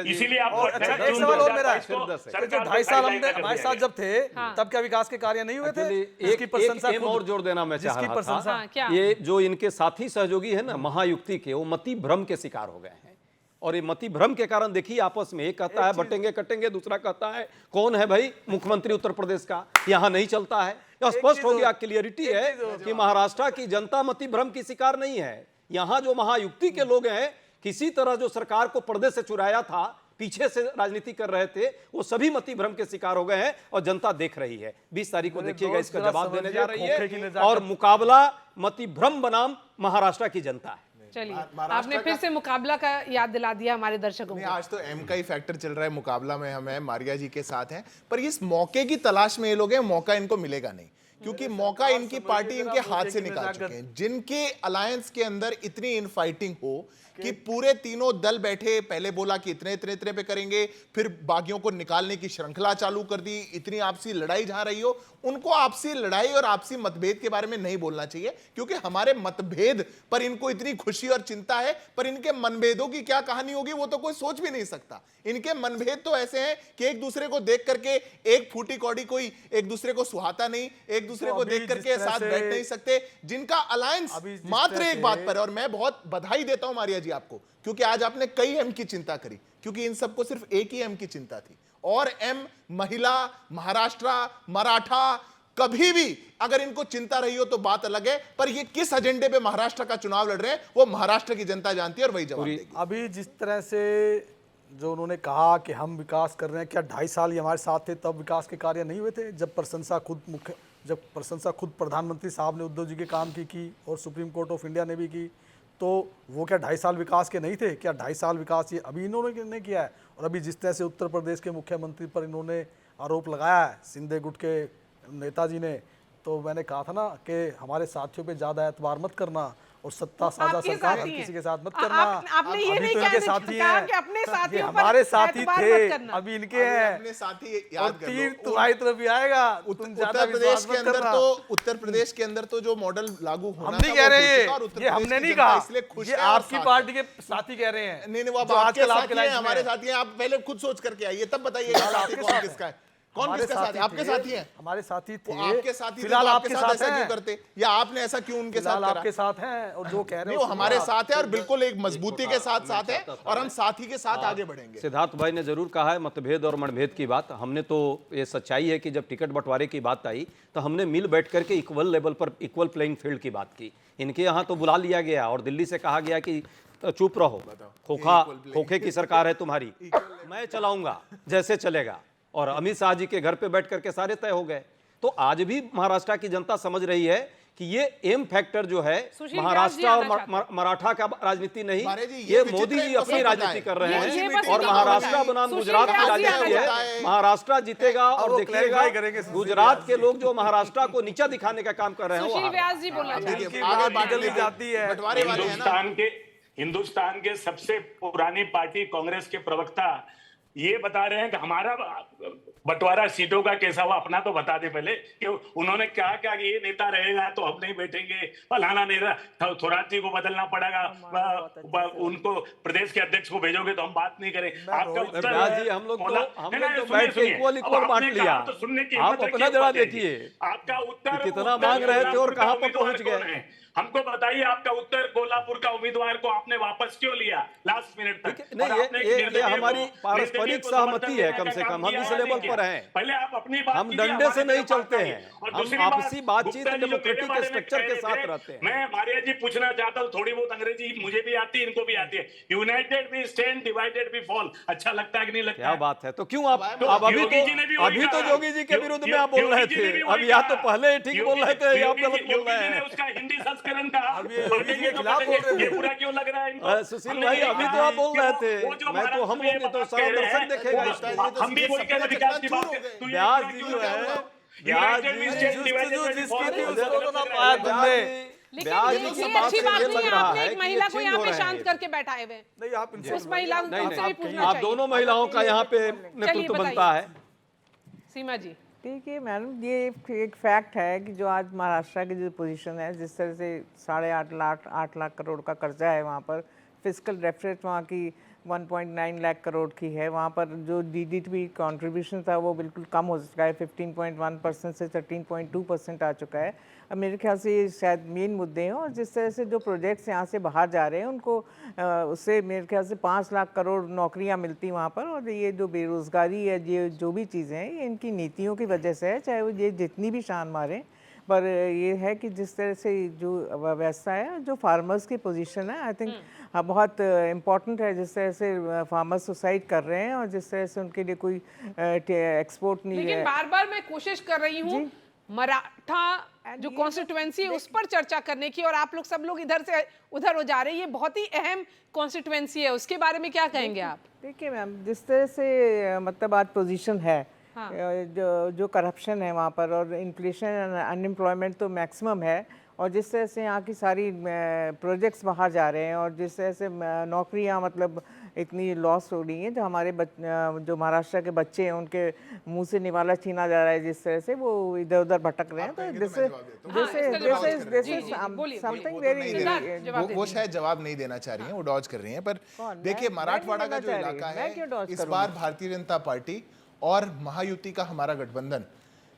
इसीलिए आप अच्छा, एक सवाल और मेरा है, जो 2.5 साल हमने हमारे साथ जब थे तब क्या विकास के कार्य नहीं हुए थे? एक और जोड़ देना मैं चाह रहा था, ये जो इनके साथी सहयोगी है ना महायुक्ति के, वो मति भ्रम के शिकार हो गए हैं। और ये मति भ्रम के कारण देखिए आपस में एक कहता है बटेंगे कटेंगे, दूसरा कहता है कौन है भाई मुख्यमंत्री उत्तर प्रदेश का, यहाँ नहीं चलता है। यह स्पष्ट हो गया, क्लियरिटी है कि महाराष्ट्र की जनता मति भ्रम की शिकार नहीं है। यहाँ जो महायुक्ति के लोग हैं, किसी तरह जो सरकार को पर्दे से चुराया था, पीछे से राजनीति कर रहे थे, वो सभी मति भ्रम के शिकार हो गए हैं और जनता देख रही है। 20 तारीख को देखिएगा, इसका जवाब देने जा रही है। और मुकाबला मति भ्रम बनाम महाराष्ट्र की जनता है। चलिए, आपने फिर से मुकाबला का याद दिला दिया हमारे दर्शकों को। आज तो एम का ही फैक्टर चल रहा है, मुकाबला में हम हैं, मारिया जी के साथ हैं, पर इस मौके की तलाश में ये लोग हैं, मौका इनको मिलेगा नहीं, क्योंकि मौका इनकी पार्टी इनके हाथ से निकाल चुके हैं। जिनके अलायंस के अंदर इतनी इनफाइटिंग हो कि पूरे तीनों दल बैठे, पहले बोला कि इतने इतने इतने पे करेंगे, फिर बागियों को निकालने की श्रृंखला चालू कर दी, इतनी आपसी लड़ाई जहां रही हो, उनको आपसी लड़ाई और आपसी मतभेद के बारे में नहीं बोलना चाहिए, क्योंकि हमारे मतभेद पर इनको इतनी खुशी और चिंता है, पर इनके मनभेदों की क्या कहानी होगी वो तो कोई सोच भी नहीं सकता। इनके मनभेद तो ऐसे हैं कि एक दूसरे को देख करके एक फूटी कौड़ी कोई एक दूसरे को सुहाता नहीं, एक दूसरे को देख करके साथ बैठ नहीं सकते। जिनका अलायंस मात्र एक बात पर है, और मैं बहुत बधाई देता हूं मारिया जी आपको, क्योंकि आज आपने कई एम की चिंता करी, क्योंकि इन सबको सिर्फ एक ही एम की चिंता थी। और एम महिला, महाराष्ट्र, मराठा, कभी भी अगर इनको चिंता रही हो तो बात अलग है, पर ये किस एजेंडे पे महाराष्ट्र का चुनाव लड़ रहे हैं वो महाराष्ट्र की जनता जानती है और वही जवाब देगी। अभी जिस तरह से जो उन्होंने कहा कि हम विकास कर रहे हैं, क्या 2.5 साल ये हमारे साथ थे तब विकास के कार्य नहीं हुए थे? जब प्रशंसा खुद प्रधानमंत्री साहब ने उद्धव जी के काम की और सुप्रीम कोर्ट ऑफ इंडिया ने भी की, तो वो क्या 2.5 साल विकास के नहीं थे? क्या 2.5 साल विकास ये अभी इन्होंने नहीं किया है? और अभी जिस तरह से उत्तर प्रदेश के मुख्यमंत्री पर इन्होंने आरोप लगाया है, शिंदे गुट के नेताजी ने, तो मैंने कहा था ना कि हमारे साथियों पे ज़्यादा एतबार मत करना और सत्ता साझा आपके सरकार हर साथी किसी हैं। के साथ मत करना। आपने ये अभी नहीं तो कहा इनके साथी कहा हैं कि अपने साथियों पर हमारे साथी एतबार थे, मत करना। अभी इनके हैं अपने साथी और याद कर तीर लो। तुम्हारी तरफ भी आएगा। तुम ज्यादा उत्तर प्रदेश विश्वास के मत अंदर करना। तो उत्तर प्रदेश के अंदर तो जो मॉडल लागू होना हम था नहीं कह वो रहे हो चुका और उत्तर ये प्रदेश हमने की नहीं जनता कहा, इसलिए खुश ये है और आपकी साथ पार्टी है। के साथी कह रहे हैं। नहीं नहीं, वो अब जो आपके आजकल साथी आपके हैं, लाइन में हमारे है। साथी हैं। आप पहले खुद सोच करके आइए, तब बताइए साथी आपके कौन साथ किसका है। है। कौन हमारे किसका साथी है? आपके थे, साथी हैं। हमारे साथी थे। वो आपके साथी थे, फिलहाल तो आपके साथ ऐसा क्यों हैं। करते, या आपने ऐसा क्यों उनके साथ फिलहाल करा? आपके साथ हैं और जो कह रहे नहीं, हो वो हमारे सुनिए आप। साथ है और बिल्कुल एक मजबूती के साथ साथ है और हम साथी के साथ आगे बढ़ेंगे। सिद्धार्थ भाई ने जरूर कहा है मतभेद और मनभेद की बात। हमने तो ये सच्चाई है कि जब टिकट बंटवारे की बात आई तो हमने मिल बैठ करके इक्वल लेवल पर इक्वल प्लेइंग फील्ड की बात की। इनके यहाँ तो बुला लिया गया और दिल्ली से कहा गया कि चुप रहो, खोखे की सरकार है तुम्हारी, मैं चलाऊंगा जैसे चलेगा। और अमित शाह जी के घर पे बैठ करके सारे तय हो गए। तो आज भी महाराष्ट्र की जनता समझ रही है कि ये एम फैक्टर जो है सुशील महाराष्ट्र व्यास जी और मराठा का राजनीति नहीं, मारे जी, ये विचित्र मोदी जी इनको अपनी सब पता राजनीति है। कर रहे ये हैं बस और इनको महाराष्ट्र पता है। बनाम सुशील गुजरात की व्यास जी राजनीति आना है। चाहिए। महाराष्ट्र जीतेगा और वो देखिएगा clarify करेंगे सुशील गुजरात व्यास के जी। लोग जो महाराष्ट्र को नीचा दिखाने का काम कर रहे हैं वो सुशील हार व्यास जी बोलना देखिए, चाहिए। आगे बात बढ़ने निकल जाती है। बंटवारे वाले हैं ना। हिंदुस्तान के सबसे पुरानी पार्टी कांग्रेस के प्रवक्ता ये बता रहे हैं कि हमारा बंटवारा सीटों का कैसा हुआ। अपना तो बता दे पहले कि उन्होंने कहा क्या कि ये नेता रहेगा तो हम नहीं बैठेंगे, फलाना नेता थोराती को बदलना पड़ेगा, उनको प्रदेश के अध्यक्ष को भेजोगे तो हम बात नहीं करें। आपका उत्तर व्यास जी, हम लोग तो बैठ के इक्वल बांट लिया। तो सुनने की आप अपना जरा देखिए, आपका उत्तर कितना मांग रहे थे और कहां पर पहुंच गए। हमको बताइए आपका उत्तर कोल्हापुर का उम्मीदवार को आपने वापस क्यों लिया लास्ट मिनट तक? नहीं, ये हमारी पारस्परिक सहमति है, कम से कम हम इस लेवल पर हैं। पहले आप अपनी बात हम कीजिए, डंडे से हमारे नहीं लिए चलते बात हैं, आइए। और हम दूसरी आपसी बात, बातचीत गुप्ता जी जो डेमोक्रेटिक मेरे बारे में स्ट्रक्चर कह के रहे साथ थे, रहते हैं। मैं मारिया जी पूछना चाहता हूँ, थोड़ी बहुत अंग्रेजी मुझे भी आती है, इनको भी आती है। United we stand, divided we fall. अच्छा लगता है कि नहीं लगता? क्या बात है। तो क्यों आप योगी जी ने भी वही अभी तो कहा। जोगी जी के विरुद्ध में आप बोल रहे योगी जी ने भी थे, वही अब या तो कहा। पहले ठीक बोल रहे थे या आप गलत बोल योगी रहे जी ने हैं। उसका हिंदी संस्करण कहा। योगी जी के खिलाफ बोल रहे थे। ये बुरा क्यों लग रहा है इनको? सुशील हमने भाई, ये अभी कहा तो आप बोल कि रहे वो थे, जो मैं तो हम महाराष्ट्र लोग में तो बात सारा कह रहे दर्शक हैं, देखेगा। वो हम भी वही कह रहे विकास की बात है। तो ये व्यास बुरा जी क्यों जो लग रहा है, है? व्यास United ji we stand, divided we जिसकी fall। थी उसको तो ना पाया तुमने। लेकिन व्यास ये जी की अच्छी बात से बात ये नहीं लग है, रहा आपने है एक कि महिला ये को चिन्ह यहाँ हो पे रहे शांत हैं। करके बैठाए हुए हैं। नहीं आप इनसे उस महिला नहीं, से भी पूछना आप चाहिए। दोनों महिलाओं का यहाँ पे नेतृत्व बताइए। बनता है। सीमा जी, देखिए मैडम, ये एक फैक्ट है कि जो आज महाराष्ट्र की जो पोजीशन है, जिस तरह से 8.5 लाख करोड़ का कर्जा है, वहाँ पर फिजिकल डेफिसिट वहाँ की 1.9 लाख करोड़ की है। वहाँ पर जो जीडीपी कंट्रीब्यूशन था वो बिल्कुल कम हो चुका है, 15.1% से 13.2% आ चुका है। अब मेरे ख्याल से ये शायद मेन मुद्दे हैं। और जिस तरह से जो प्रोजेक्ट्स यहाँ से बाहर जा रहे हैं उनको उससे मेरे ख्याल से 5 लाख करोड़ नौकरियाँ मिलती वहाँ पर। और ये जो बेरोज़गारी है, ये जो भी चीज़ें हैं, ये इनकी नीतियों की वजह से है, चाहे वो ये जितनी भी शान मारें। पर ये है कि जिस तरह से जो व्यवस्था है, जो फार्मर्स की पोजीशन है, आई थिंक बहुत इम्पॉर्टेंट है। जिस तरह से फार्मर्स सुसाइड कर रहे हैं और जिस तरह से उनके लिए कोई एक्सपोर्ट नहीं लेकिन है। बार बार मैं कोशिश कर रही हूँ मराठा जो कॉन्स्टिट्यूएंसी है उस पर चर्चा करने की, और आप लोग सब लोग इधर से उधर हो जा रहे हैं। ये बहुत ही अहम कॉन्स्टिट्यूएंसी है, उसके बारे में क्या कहेंगे आप? देखिए मैम, जिस तरह से मतलब आज पोजीशन है, हाँ। जो करप्शन है वहाँ पर, और इन्फ्लेशन, अनएम्प्लॉयमेंट तो मैक्सिमम है, और जिस तरह से यहाँ की सारी प्रोजेक्ट्स बाहर जा रहे हैं, और जिस तरह से नौकरियाँ मतलब इतनी लॉस हो रही हैं, जो हमारे जो महाराष्ट्र के बच्चे हैं उनके मुंह से निवाला छीना जा रहा है, जिस तरह से वो इधर उधर भटक रहे हैं। तो समथिंग वेरी, वो शायद जवाब नहीं देना चाह रही हैं, वो डॉज कर रही हैं। पर देखिए, मराठवाड़ा का जो इलाका है, इस बार भारतीय जनता पार्टी और महायुति का हमारा गठबंधन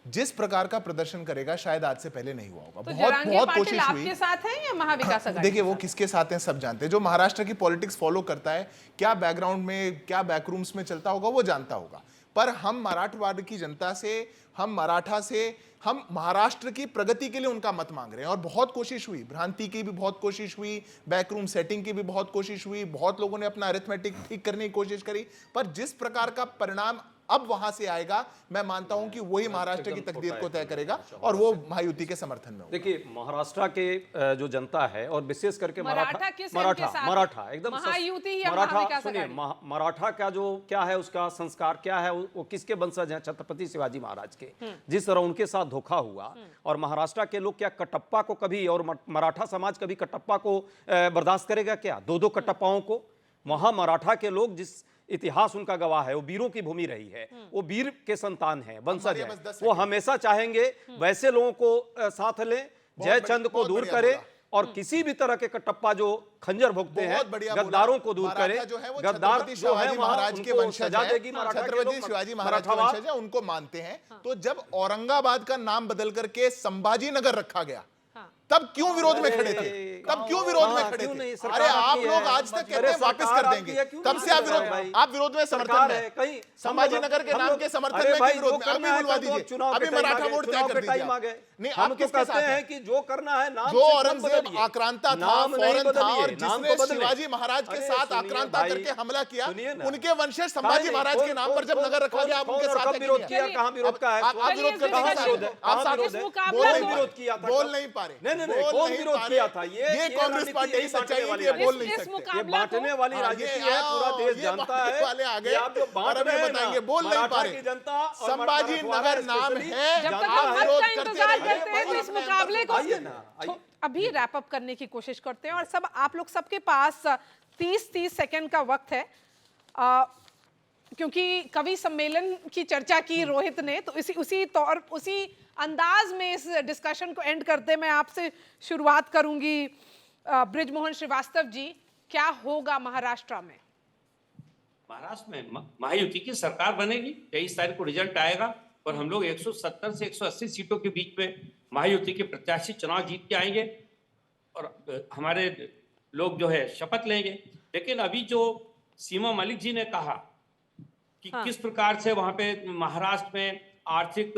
जिस प्रकार का प्रदर्शन करेगा, शायद आज से पहले नहीं हुआ होगा। तो बहुत कोशिश हुई। आपके साथ है या महाविकास अघाड़ी? देखिए, वो किसके साथ हैं सब जानते हैं। जो महाराष्ट्र की पॉलिटिक्स फॉलो करता है, क्या बैकग्राउंड में, क्या बैकरूम्स में चलता होगा, वो जानता होगा। पर हम मराठवाड़ की जनता से, हम मराठा से, हम महाराष्ट्र की प्रगति के लिए उनका मत मांग रहे हैं। और बहुत कोशिश हुई, भ्रांति की भी बहुत कोशिश हुई, बैकरूम सेटिंग की भी बहुत कोशिश हुई, बहुत लोगों ने अपना अरिथमेटिक ठीक करने की कोशिश करी, पर जिस प्रकार का परिणाम अब वहां से आएगा, मैं मानता हूं कि वही महाराष्ट्र की तकदीर को तय करेगा और वो महायुति के समर्थन में होगा। देखिए महाराष्ट्र के जो जनता है और विशेष करके मराठा किस मराठा के साथ? मराठा एकदम महायुति ही है, मराठा महाविकास सुनिए आघाड़ी। मराठा का जो क्या है, उसका संस्कार क्या है, वो किसके वंशज हैं? छत्रपति शिवाजी महाराज के। जिस तरह उनके साथ धोखा हुआ और महाराष्ट्र के लोग क्या कटप्पा को कभी, और मराठा समाज कभी कटप्पा को बर्दाश्त करेगा क्या? दो कटप्पाओं को? वहां मराठा के लोग, जिस इतिहास उनका गवाह है, वो वीरों की भूमि रही है, वो वीर के संतान हैं, वंशज हैं, वो हमेशा चाहेंगे वैसे लोगों को साथ लें, जयचंद को दूर करें और किसी भी तरह के कटप्पा जो खंजर भोगते हैं गद्दारों को दूर करें। गद्दार जो है महाराज के वंशज सजा देगी छत्रपति शिवाजी महाराज के वंशज है, उनको मानते हैं। तो जब औरंगाबाद का नाम बदल करके संभाजी नगर रखा गया, तब क्यों विरोध में खड़े थे? तब क्यों विरोध में खड़े थे? अरे आप लोग आज तक कहते हैं वापस कर देंगे, तब से आप विरोध में समर्थन में, संभाजी नगर के नाम के समर्थन में विरोध में अभी बुलवा दीजिए, अभी मराठा वोट तय कर दीजिए। नहीं, हम तो कहते हैं कि जो करना है नाम जो औरंगजेब आक्रांता था, फौरन था, और जिसने शिवाजी महाराज के साथ आक्रांता करके हमला किया, उनके वंशज संभाजी महाराज के नाम पर जब नगर रखा गया, आप उनके साथ विरोध किया? कहां विरोध का है? आप विरोध करते हैं, आप विरोध किया था, बोल नहीं पा रहे। कौन विरोध किया था? ये कांग्रेस पार्टी ही सच्चाई है, ये बोल नहीं सकते। ये बांटने वाली राजनीति है, पूरा देश जानता है। वाले आ गए, आप जो बांट रहे हैं बताएंगे, बोल नहीं पा रहे। जनता संभाजी नगर नाम है, जब तक हम हद का इंतजार करते हैं तो इस मुकाबले को अभी रैप अप करने की कोशिश करते हैं। और सब आप लोग सबके पास 30 सेकंड का वक्त है, क्योंकि कवि सम्मेलन की चर्चा की रोहित ने, तो उसी अंदाज में इस डिस्कशन को एंड करते मैं आपसे शुरुआत करूंगी। बृजमोहन श्रीवास्तव जी, क्या होगा महाराष्ट्र में? महाराष्ट्र में महायुति की सरकार बनेगी, 23 तारीख को रिजल्ट आएगा और हम लोग 170 से 180 सीटों के बीच में महायुति के प्रत्याशी चुनाव जीत के आएंगे और हमारे लोग जो है शपथ लेंगे। लेकिन अभी जो सीमा मलिक जी ने कहा कि किस प्रकार से वहां पे महाराष्ट्र में आर्थिक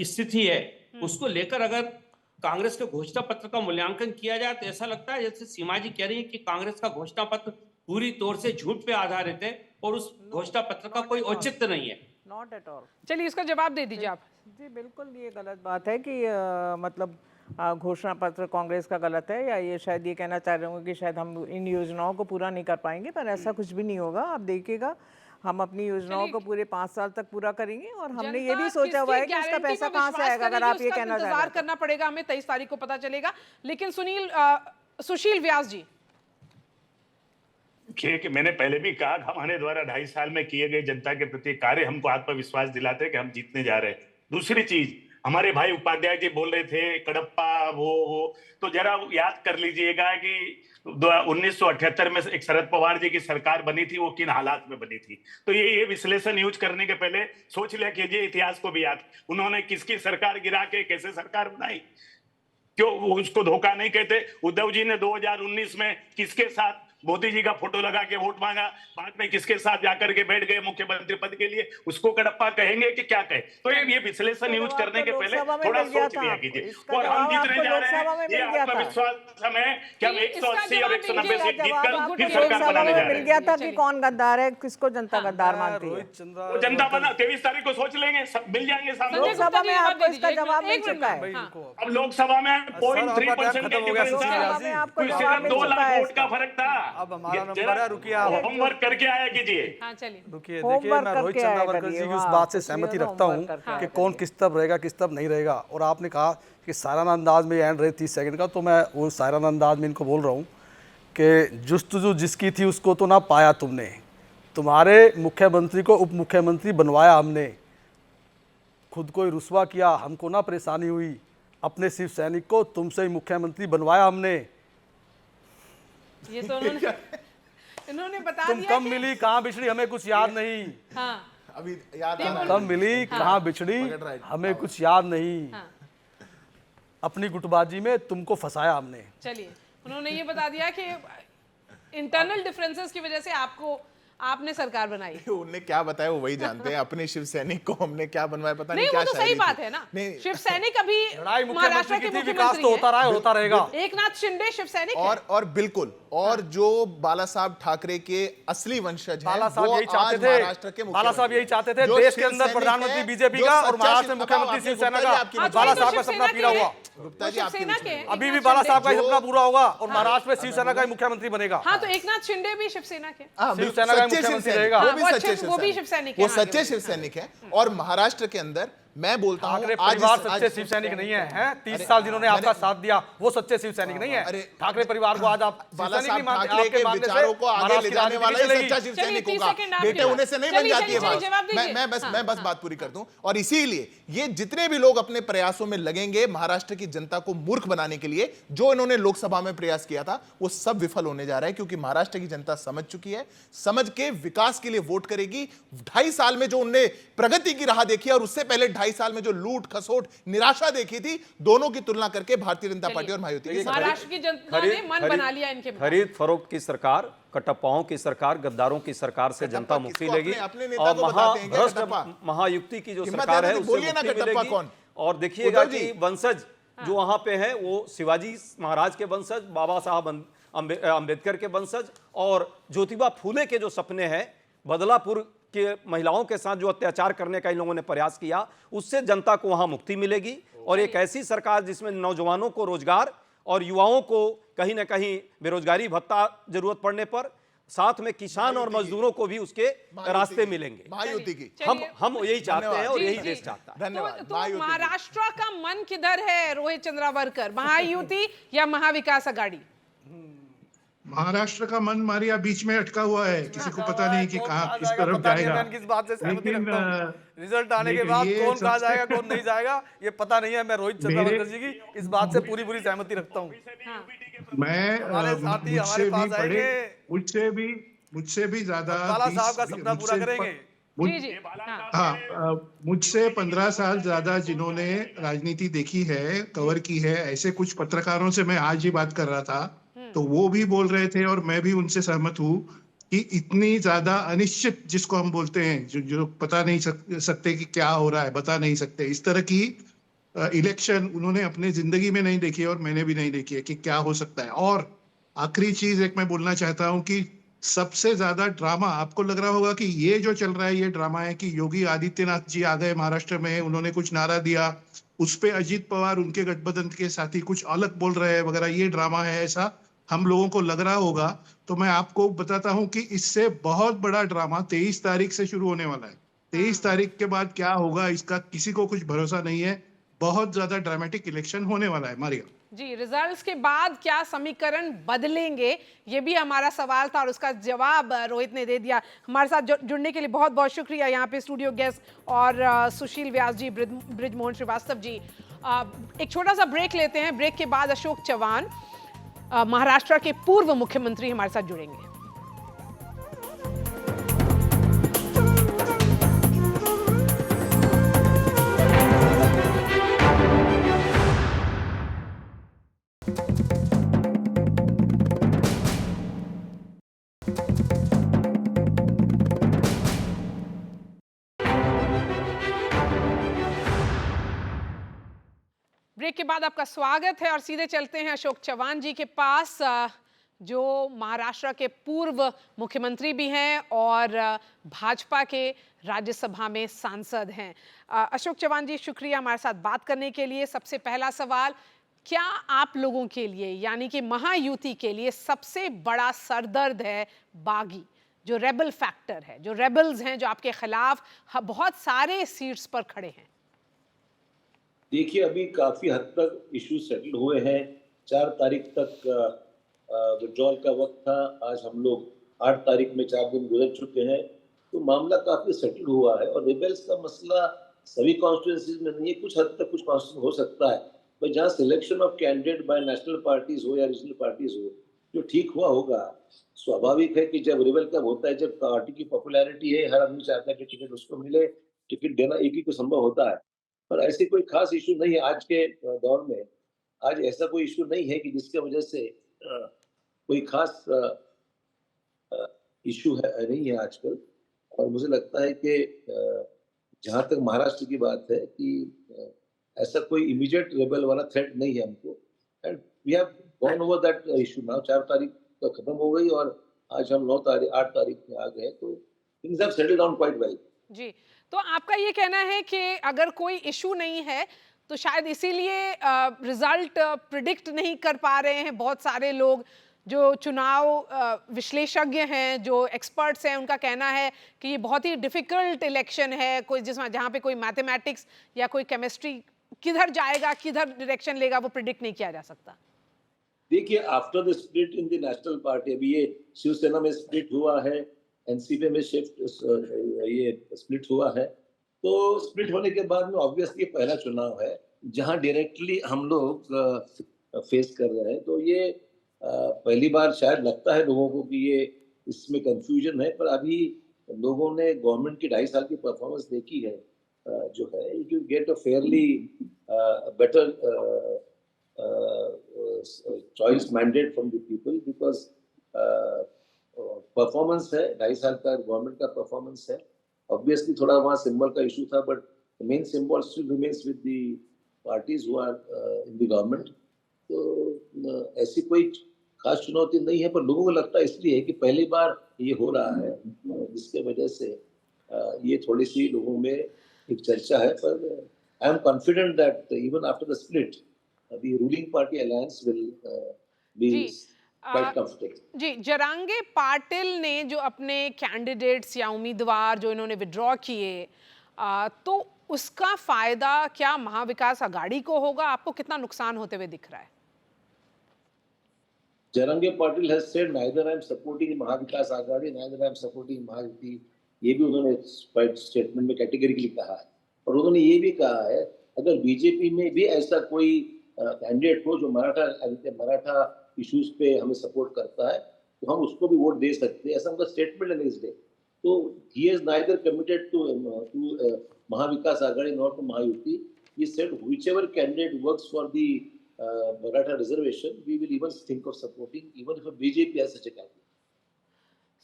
स्थिति है, उसको लेकर अगर कांग्रेस के घोषणा पत्र का मूल्यांकन किया जाए तो ऐसा लगता है जैसे सीमा जी कह रही है कि कांग्रेस का घोषणा पत्र पूरी तौर से झूठ पे आधारित है और उस घोषणा पत्र का कोई औचित्य नहीं है। Not at all. चलिए इसका जवाब दे दीजिए आप। जी बिल्कुल, ये गलत बात है कि मतलब घोषणा पत्र कांग्रेस का गलत है, या ये शायद ये कहना चाह रहे होंगे कि शायद हम इन योजनाओं को पूरा नहीं कर पाएंगे, पर ऐसा कुछ भी नहीं होगा। आप देखिएगा, हम अपनी योजनाओं को पूरे 5 साल तक पूरा करेंगे और हमने ये भी सोचा हुआ है कि उसका पैसा कहाँ से आएगा। अगर आप ये कहना चाह रहे हैं, करना पड़ेगा हमें, 23 तारीख को पता चलेगा। लेकिन सुशील व्यास जी, कि मैंने पहले भी कहा, हमारे द्वारा 2.5 साल में किए गए जनता के प्रति कार्य हमको आत्मविश्वास दिलाते हैं कि हम जीतने जा रहे हैं। दूसरी चीज, हमारे भाई उपाध्याय जी बोल रहे थे कडप्पा वो, तो जरा याद कर लीजिएगा कि 1978 में एक शरद पवार जी की सरकार बनी थी, वो किन हालात में बनी थी। तो ये विश्लेषण यूज करने के पहले सोच लिया कीजिए, इतिहास को भी याद, उन्होंने किसकी सरकार गिरा के कैसे सरकार बनाई, क्यों उसको धोखा नहीं कहते। उद्धव जी ने 2019 में किसके साथ मोदी जी का फोटो लगा के वोट मांगा, बाद में किसके साथ जाकर के बैठ गए मुख्यमंत्री पद के लिए, उसको कडप्पा कहेंगे कि क्या कहे? तो ये विश्लेषण यूज करने के पहले थोड़ा सोच लिया कीजिए। और हम जीतने जा रहे हैं, ये आत्मविश्वास हमें कि हम 180 और 190 सीट जीतकर फिर सरकार बनाने जा रहे हैं। मिल गया था कि कौन गद्दार है, किसको जनता गद्दार मानती है। तो जनता बना 23 तारीख को सोच लेंगे, सब मिल जाएंगे सामने। लोकसभा में आपको इसका जवाब मिल चुका है। अब लोकसभा में 0.3% का डिफरेंस था, 2 लाख वोट का फर्क था। अब हमारा नंबर है, रुकिए आप होमवर्क करके आया कीजिए। हाँ चलिए, रुकिए। देखिए, मैं रोहित चंद्रावरकर जी की उस बात से सहमति रखता हूँ कि कौन किस तरफ रहेगा किस तरफ नहीं रहेगा। और आपने कहा कि साराना अंदाज में एंड रहे 30 सेकंड का, तो मैं वो साराना अंदाज में इनको बोल रहा हूँ कि जुस्तजू जिसकी थी उसको तो ना पाया तुमने, तुम्हारे मुख्यमंत्री को उप मुख्यमंत्री बनवाया हमने, खुद को ही रुसवा किया, हमको ना परेशानी हुई, अपने शिव सैनिक को तुमसे ही मुख्यमंत्री बनवाया हमने। ये तो इन्होंने बता तुम दिया कब मिली कहाँ बिछड़ी हमें कुछ याद नहीं। हाँ, अभी याद आ रहा है। कब मिली कहाँ बिछड़ी हमें कुछ याद नहीं। अपनी गुटबाजी में तुमको फंसाया हमने। चलिए, उन्होंने ये बता दिया कि इंटरनल डिफरेंसेस की वजह से आपने सरकार बनाई। उनने क्या बताया वो वही जानते हैं। अपने शिव सैनिक को हमने क्या बनवाया पता नहीं नहीं, क्या वो तो सही शायरी बात थी। है ना। नहीं, शिव सैनिक अभी लड़ाई महाराष्ट्र मुख्यमंत्री के की थी, विकास मुख्यमंत्री तो होता रहा है, हैं। होता रहेगा। एकनाथ शिंदे शिव सैनिक हैं। और बिल्कुल, और जो बाला साहब ठाकरे के असली वंशज हैं, बाला साहब वो यही चाहते आज थे, महाराष्ट्र के बाला साहब यही चाहते थे, जो देश के शिव अंदर सैनिक प्रधानमंत्री है, बीजेपी जो का और सच्चा महाराष्ट्र में शिव- मुख्यमंत्री आपने शिवसेना गुप्ता का। जी, आपकी हाँ, बाला तो साहब का शिवसेना सपना के पूरा हैं। हुआ। गुप्ता जी, वो आपकी शिवसेना बीच के में। हैं। अभी भी एकनाथ बाला शिंदे। साहब का ही जो- सपना पूरा होगा और महाराष्ट्र में शिवसेना का ही मुख्यमंत्री बनेगा। हाँ, तो एकनाथ शिंदे भी शिवसेना के। हाँ, बिल्कुल, शिवसेना का सच्चे मुख्यमंत्री शिवसैनिक, रहेगा। वो हाँ, भी वो सच्चे अच्छे- वो भी शिवसैनिक शिवसैनिक, हैं, वो आगे सच्चे बढ़िए। शिवसैनिक हैं। और महाराष्ट्र के अंदर मैं बोलता हूँ ठाकरे आज परिवार इस- सच्चे आज- शिव सैनिक नहीं है, 30 साल जिन्होंने आपका साथ दिया वो सच्चे शिव सैनिक नहीं है। ठाकरे परिवार को आज आप बाला शिव सैनिक नहीं साहब मानते, ठाकरे आपके के मानने से विचारों को आगे महाराष्ट्र ले की जाने राजनीति वाला नहीं ही चलेगी। सच्चा शिव चलिए, सैनिक 30 होगा। सेकंड आपके बेटे पास। होने से नहीं चलिए, बन जाती है चलिए, बात। जवाब दीजिए। मैं बस बात पूरी कर दूं। और इसीलिए ये जितने भी लोग अपने प्रयासों में लगेंगे महाराष्ट्र की जनता को मूर्ख बनाने के लिए, जो इन्होंने लोकसभा में प्रयास किया था, वो सब विफल होने जा रहा है। क्योंकि महाराष्ट्र की जनता समझ चुकी है, समझ के विकास के लिए वोट करेगी। 2.5 साल में जो उनने प्रगति की राह देखी है और उससे पहले 2.5 साल में जो लूट खसोट निराशा देखी थी, दोनों की तुलना करके भारतीय जनता पार्टी और महायुति की सरकार- महाराष्ट्र की जनता ने मन बना लिया इनके बाद। खरीद फरोख्त की सरकार, कटप्पाओं की सरकार, गद्दारों की सरकार से जनता मुक्ति किसको लेगी अपने नेता और को बताते हैं क्या महाभ्रष्ट कटप्पा? महायुक्ति की जो हिम्मत सरकार है है तो उससे बोलिए ना मुक्ति कटप्पा मिलेगी। कौन? और देखिएगा उद्धव जी। कि वंशज जो वहां पे हैं वो शिवाजी महाराज के वंशज, बाबा साहब अंबेडकर के वंशज और ज्योतिबा फूले के जो सपने हैं, बदलापुर के महिलाओं के साथ जो अत्याचार करने का इन लोगों ने प्रयास किया, उससे जनता को वहां मुक्ति मिलेगी। और एक ऐसी सरकार जिसमें नौजवानों को रोजगार और युवाओं को कहीं ना कहीं बेरोजगारी भत्ता जरूरत पड़ने पर, साथ में किसान और मजदूरों को भी उसके रास्ते मिलेंगे। महायुति की। हम यही चाहते हैं और जी, यही जी। देश चाहता है। धन्यवाद। तो महायुति की। महाराष्ट्र का मन किधर है रोहित चंद्रावरकर, महायुति या महाविकास आघाड़ी? महाराष्ट्र का मन मारिया बीच में अटका हुआ है, किसी को पता नहीं कि कहाँ किस तरफ पता नहीं, जाएगा। मैं किस बात से सहमति लेकिन, रखता हूं। रिजल्ट आने के लेकिन बाद ये कौन कहा सबसे- जाएगा कौन नहीं जाएगा ये पता नहीं है। मैं रोहित चंद्रावरकर जी की इस बात से पूरी सहमति रखता हूँ। मैं हमारे साथी मुझसे हमारे भी पास बड़े, आएंगे, मुझसे भी ज्यादा बाला 20 साहब का सपना पूरा मुझसे- करेंगे। मुझ- जी, जी। हाँ। हाँ, मुझसे 15 साल ज्यादा जिन्होंने राजनीति देखी है, कवर की है, ऐसे कुछ पत्रकारों से मैं आज ही बात कर रहा था, तो वो भी बोल रहे थे और मैं भी उनसे सहमत हूँ कि इतनी ज्यादा अनिश्चित, जिसको हम बोलते हैं, जो पता नहीं सकते कि क्या हो रहा है, बता नहीं सकते, इस तरह की इलेक्शन उन्होंने अपने जिंदगी में नहीं देखी है और मैंने भी नहीं देखी है कि क्या हो सकता है। और आखिरी चीज एक मैं बोलना चाहता हूँ कि सबसे ज्यादा ड्रामा आपको लग रहा होगा कि ये जो चल रहा है ये ड्रामा है कि योगी आदित्यनाथ जी आ गए महाराष्ट्र में, उन्होंने कुछ नारा दिया, उस पे अजीत पवार उनके गठबंधन के साथी कुछ अलग बोल रहे हैं वगैरह, ये ड्रामा है, ऐसा हम लोगों को लग रहा होगा। तो मैं आपको बताता हूं कि इससे बहुत बड़ा ड्रामा 23 तारीख से शुरू होने वाला है। 23 तारीख के बाद क्या होगा इसका किसी को कुछ भरोसा नहीं है। बहुत ज्यादा ड्रामेटिक इलेक्शन होने वाला है। मारिया जी, रिजल्ट्स के बाद क्या समीकरण बदलेंगे, ये भी हमारा सवाल था और उसका जवाब रोहित ने दे दिया। हमारे साथ जुड़ने के लिए बहुत बहुत शुक्रिया यहाँ पे स्टूडियो गेस्ट और सुशील व्यास जी, ब्रिजमोहन श्रीवास्तव जी। एक छोटा सा ब्रेक लेते हैं, ब्रेक के बाद अशोक चव्हाण महाराष्ट्र के पूर्व मुख्यमंत्री हमारे साथ जुड़ेंगे। ब्रेक के बाद आपका स्वागत है और सीधे चलते हैं अशोक चव्हाण जी के पास, जो महाराष्ट्र के पूर्व मुख्यमंत्री भी हैं और भाजपा के राज्यसभा में सांसद हैं। अशोक चव्हाण जी, शुक्रिया हमारे साथ बात करने के लिए। सबसे पहला सवाल, क्या आप लोगों के लिए यानी कि महायुति के लिए सबसे बड़ा सरदर्द है बागी, जो रेबल फैक्टर है, जो रेबल्स हैं जो आपके खिलाफ बहुत सारे सीट्स पर खड़े हैं? देखिए, अभी काफी हद तक इश्यू सेटल हुए हैं। 4 तारीख तक विड्रॉल का वक्त था, आज हम लोग 8 तारीख में 4 दिन गुजर चुके हैं, तो मामला काफी सेटल हुआ है। और रिबेल्स का मसला सभी कॉन्स्टिट्यूंसीज में नहीं है, कुछ हद तक कुछ कॉन्स्टिट्यूंसी हो सकता है, पर जहाँ selection of candidate by national parties हो या रीजनल पार्टीज हो, जो ठीक हुआ होगा। स्वाभाविक है कि जब रिबेल कब होता है, जब पार्टी की पॉपुलैरिटी है, हर आदमी चाहता है कि टिकट उसको मिले, टिकट देना एक ही को संभव होता है। पर ऐसे कोई खास इशू नहीं है आज के दौर में। आज ऐसा कोई इशू नहीं है कि जिसकी वजह से कोई खास इशू है नहीं है आजकल। और मुझे लगता है कि जहाँ तक महाराष्ट्र की बात है कि ऐसा कोई इमीडिएट रेबल वाला थ्रेट नहीं है हमको, and we have gone over that issue now. 4 तारीख तो खत्म हो गई और आज हम 8 तारीख में आ गए, तो things have settled down quite well. जी, तो आपका ये कहना है कि अगर कोई इशू नहीं है तो शायद इसीलिए रिजल्ट प्रिडिक्ट नहीं कर पा रहे हैं बहुत सारे लोग। जो चुनाव विश्लेषज्ञ हैं, जो एक्सपर्ट्स हैं, उनका कहना है कि ये बहुत ही डिफिकल्ट इलेक्शन है, कोई जिसमें जहाँ पे कोई मैथमेटिक्स या कोई केमिस्ट्री किधर जाएगा, किधर डायरेक्शन लेगा, वो प्रिडिक्ट नहीं किया जा सकता। देखिए, after the split in the national party, अभी ये शिवसेना में स्प्लिट हुआ है, एनसीपी में ये स्प्लिट हुआ है, तो स्प्लिट होने के बाद में ऑब्वियसली पहला चुनाव है जहां डायरेक्टली हम लोग फेस कर रहे हैं। तो ये पहली बार शायद लगता है लोगों को कि ये इसमें कंफ्यूजन है, पर अभी लोगों ने गवर्नमेंट की 2.5 साल की परफॉर्मेंस देखी है, जो है you get a fairly better choice mandate from the people, because performance है 2.5 साल का गवर्नमेंट का परफॉर्मेंस है। ऑब्वियसली थोड़ा वहाँ सिंबल का इशू था, but main symbol still remains with the parties who are in the government. तो ऐसी कोई खास चुनौती नहीं है, पर लोगों को लगता है इसलिए है कि पहली बार ये हो रहा है, जिसके वजह से ये थोड़ी सी लोगों में एक चर्चा है। पर I am confident that even after the split the ruling party alliance will be quite comfortable. जी, जरांगे पाटिल ने जो अपने कैंडिडेट्स या उम्मीदवार जो इन्होंने विड्रॉ किए, तो उसका फायदा क्या महाविकास आघाड़ी को होगा? आपको कितना नुकसान होते हुए दिख रहा है? Jarange Patil has said neither I am supporting Mahavikas Aghadi, neither I am supporting Mahayuti. ये भी उन्होंने स्टेटमेंट में कैटेगरिकली कहा है। और उन्होंने ये भी कहा है अगर बीजेपी में भी ऐसा कोई कैंडिडेट हो जो मराठा इश्यूज पे हमें सपोर्ट करता है, तो हम उसको भी वोट दे सकते हैं, ऐसा उनका स्टेटमेंट है नेक्स्ट डे। तो he is neither committed to Mahavikas Aghadi not to Mahayuti. He said whichever candidate works for the Maratha reservation we will even think of supporting even if BJP has such a candidate.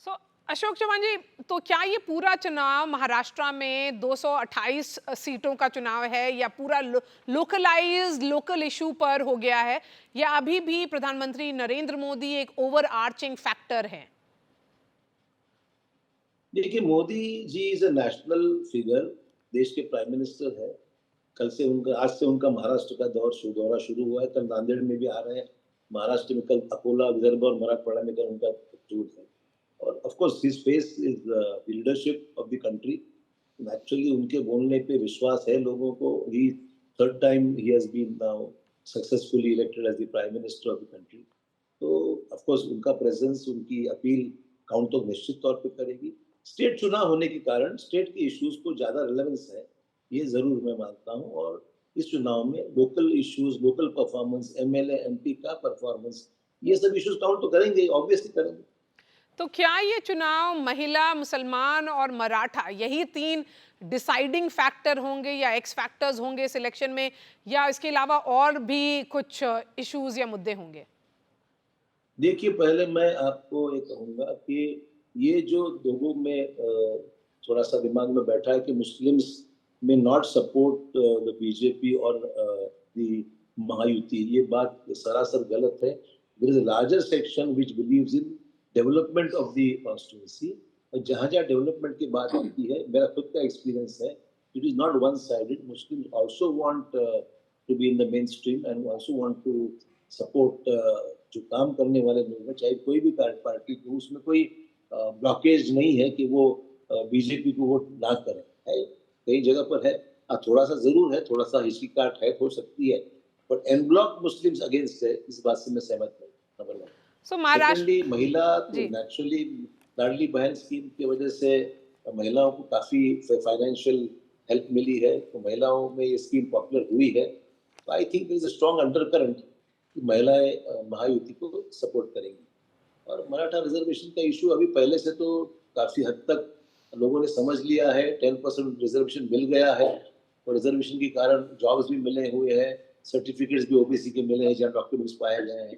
So Ashok Chavan ji, तो क्या ये पूरा चुनाव महाराष्ट्र में 228 सीटों का चुनाव है, या पूरा लोकल इशू पर हो गया है, या अभी भी प्रधानमंत्री नरेंद्र मोदी एक ओवर आर्चिंग फैक्टर है? देखिए, Modi ji is a national figure, देश के प्राइम मिनिस्टर है। आज से उनका महाराष्ट्र का दौरा शुरू हुआ है। कल नांदेड़ में भी आ रहे हैं, महाराष्ट्र में कल अकोला, विदर्भ और मराठवाड़ा में कल उनका टूर है। और of course his face is the leadership of the country. Actually उनके बोलने पे विश्वास है लोगों को। He third time he has been now successfully elected as the prime minister of the country. तो ऑफ कोर्स उनका प्रेजेंस, उनकी अपील काउंट तो निश्चित तौर पे करेगी। स्टेट चुनाव होने के कारण स्टेट के इश्यूज को ज्यादा रिलेवेंस है, ये जरूर मैं मानता हूँ। और इस चुनाव में local issues, local performance, MLA MP का परफॉर्मेंस, ये सब इश्यूज काउंट तो करेंगे, ऑब्वियसली करेंगे। तो क्या ये चुनाव महिला, मुसलमान और मराठा, यही 3 डिसाइडिंग फैक्टर होंगे या एक्स फैक्टर्स होंगे इस इलेक्शन में, या इसके अलावा और भी कुछ इश्यूज या मुद्दे होंगे? देखिए, पहले मैं आपको ये कहूँगा कि ये जो लोगों में थोड़ा सा दिमाग में बैठा है कि मुस्लिम्स में नॉट सपोर्ट द बीजेपी और द महायुति, ये बात सरासर गलत है। There is a larger section which believes in development of the constituency. और जहाँ डेवलपमेंट की बात आती है, मेरा खुद का एक्सपीरियंस है, it is not one sided. Muslims also want to be in the mainstream and also want to support जो काम करने वाले लोग हैं, चाहे कोई भी पार्टी को, उसमें कोई ब्लॉकेज नहीं है कि वो बीजेपी को वोट ना करें। है कई जगह पर है, थोड़ा सा जरूर है, थोड़ा सा हिचकिचाहट है, हो सकती है, but en bloc Muslims against है, इस बात से मैं सहमत नहीं। नंबर 1। सो महाराष्ट्र महिला तो नेचुरली लाडली बहन स्कीम की वजह से महिलाओं को काफी फाइनेंशियल हेल्प मिली है, तो महिलाओं में ये स्कीम पॉपुलर हुई है। तो I think there is a strong undercurrent कि महिलाएं महायुति को सपोर्ट करेंगी। और मराठा रिजर्वेशन का इशू अभी पहले से तो काफी हद तक लोगों ने समझ लिया है। 10% रिजर्वेशन मिल गया है, और रिजर्वेशन के कारण जॉब्स भी मिले हुए हैं, सर्टिफिकेट्स भी ओबीसी के मिले हैं जहाँ डॉक्यूमेंट्स पाए गए हैं।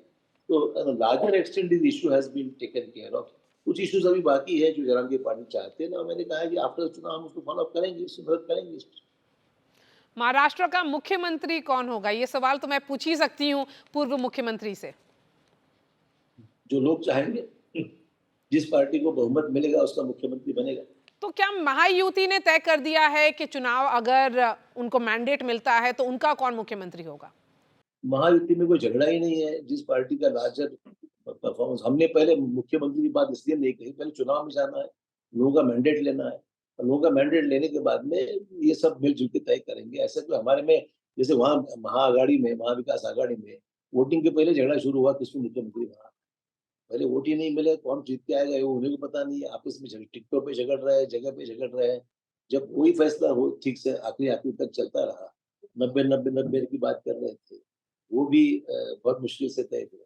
तो larger extent this issue has been taken care of. कुछ इश्यूज अभी बाकी है जो जयराम की पार्टी चाहते हैं ना, मैंने कहा है कि आफ्टर चुनाव हम उसको फॉलो अप करेंगे, उससे मदद करेंगे। महाराष्ट्र का मुख्यमंत्री कौन होगा, ये सवाल तो मैं पूछ ही सकती हूँ पूर्व मुख्यमंत्री से। जो लोग चाहेंगे, जिस पार्टी को बहुमत मिलेगा उसका मुख्यमंत्री बनेगा। तो क्या महायुति ने तय कर दिया है कि चुनाव अगर उनको मैंडेट मिलता है तो उनका कौन मुख्यमंत्री होगा? महायुति में कोई झगड़ा ही नहीं है। जिस पार्टी का लार्जर परफॉर्मेंस, हमने पहले मुख्यमंत्री की बात इसलिए नहीं कही, पहले चुनाव में जाना है, लोगों का मैंडेट लेना है, और लोगों का मैंडेट लेने के बाद में ये सब मिलजुल के तय करेंगे। ऐसा कोई हमारे में, जैसे वहाँ महाआघाड़ी में, महाविकास आघाड़ी में वोटिंग के पहले झगड़ा शुरू हुआ किसको मुख्यमंत्री बना, पहले वोट ही नहीं मिले, कौन जीत के आएगा वो उन्हें को पता नहीं है, आपस में टिकटों पे झगड़ रहे हैं, जगह पे झगड़ रहे हैं। जब वही फैसला हो ठीक से आखिरी तक चलता रहा, 90 की बात कर रहे थे, वो भी बहुत मुश्किल से तय हुआ।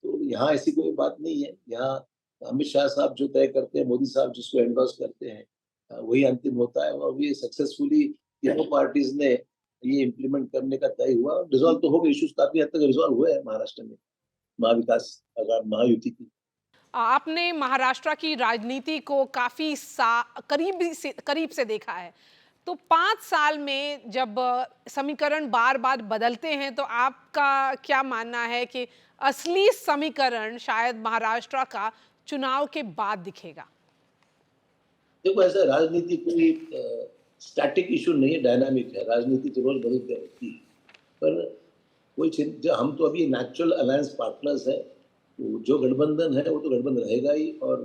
तो यहाँ ऐसी कोई बात नहीं है। यहाँ अमित शाह साहब जो तय करते हैं, मोदी साहब जिसको एंडोर्स करते हैं, वही अंतिम होता है। और ये सक्सेसफुली तीनों पार्टीज ने ये इम्प्लीमेंट करने का तय हुआ। रिजॉल्व तो हो गए, इश्यूज काफी हद तक रिजॉल्व हुए हैं महाराष्ट्र में महाविकास महायुति की। आपने महाराष्ट्र की राजनीति को काफी करीब से देखा है, तो 5 साल में जब समीकरण बार बार बदलते हैं तो आपका क्या मानना है कि असली समीकरण शायद महाराष्ट्र का चुनाव के बाद दिखेगा? देखो, ऐसा राजनीति कोई स्टैटिक इशू नहीं है, डायनामिक है। राजनीति तो रोज बदलती रहती है, पर कोई हम तो अभी नेचुरल अलायंस पार्टनर्स है, तो जो गठबंधन है वो तो गठबंधन रहेगा ही। और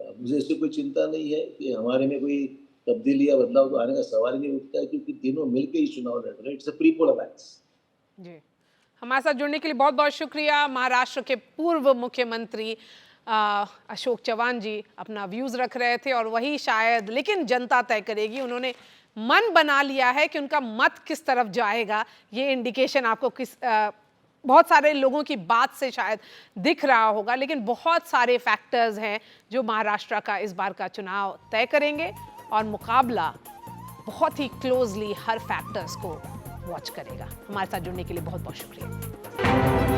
मुझे इससे कोई चिंता नहीं है कि हमारे में कोई तब्दीली या बदलाव तो आने का सवाल ही नहीं उठता है, क्योंकि तीनों मिलकर ही चुनाव लड़ रहे हैं। It's a प्री-पोल alliance. जी, हमारे साथ जुड़ने के लिए बहुत बहुत शुक्रिया। महाराष्ट्र के पूर्व मुख्यमंत्री अशोक चव्हाण जी अपना व्यूज रख रहे थे, और वही शायद, लेकिन जनता तय करेगी। उन्होंने मन बना लिया है कि उनका मत किस तरफ जाएगा, ये इंडिकेशन आपको बहुत सारे लोगों की बात से शायद दिख रहा होगा, लेकिन बहुत सारे फैक्टर्स हैं जो महाराष्ट्र का इस बार का चुनाव तय करेंगे, और मुकाबला बहुत ही क्लोजली हर फैक्टर्स को वॉच करेगा। हमारे साथ जुड़ने के लिए बहुत बहुत शुक्रिया।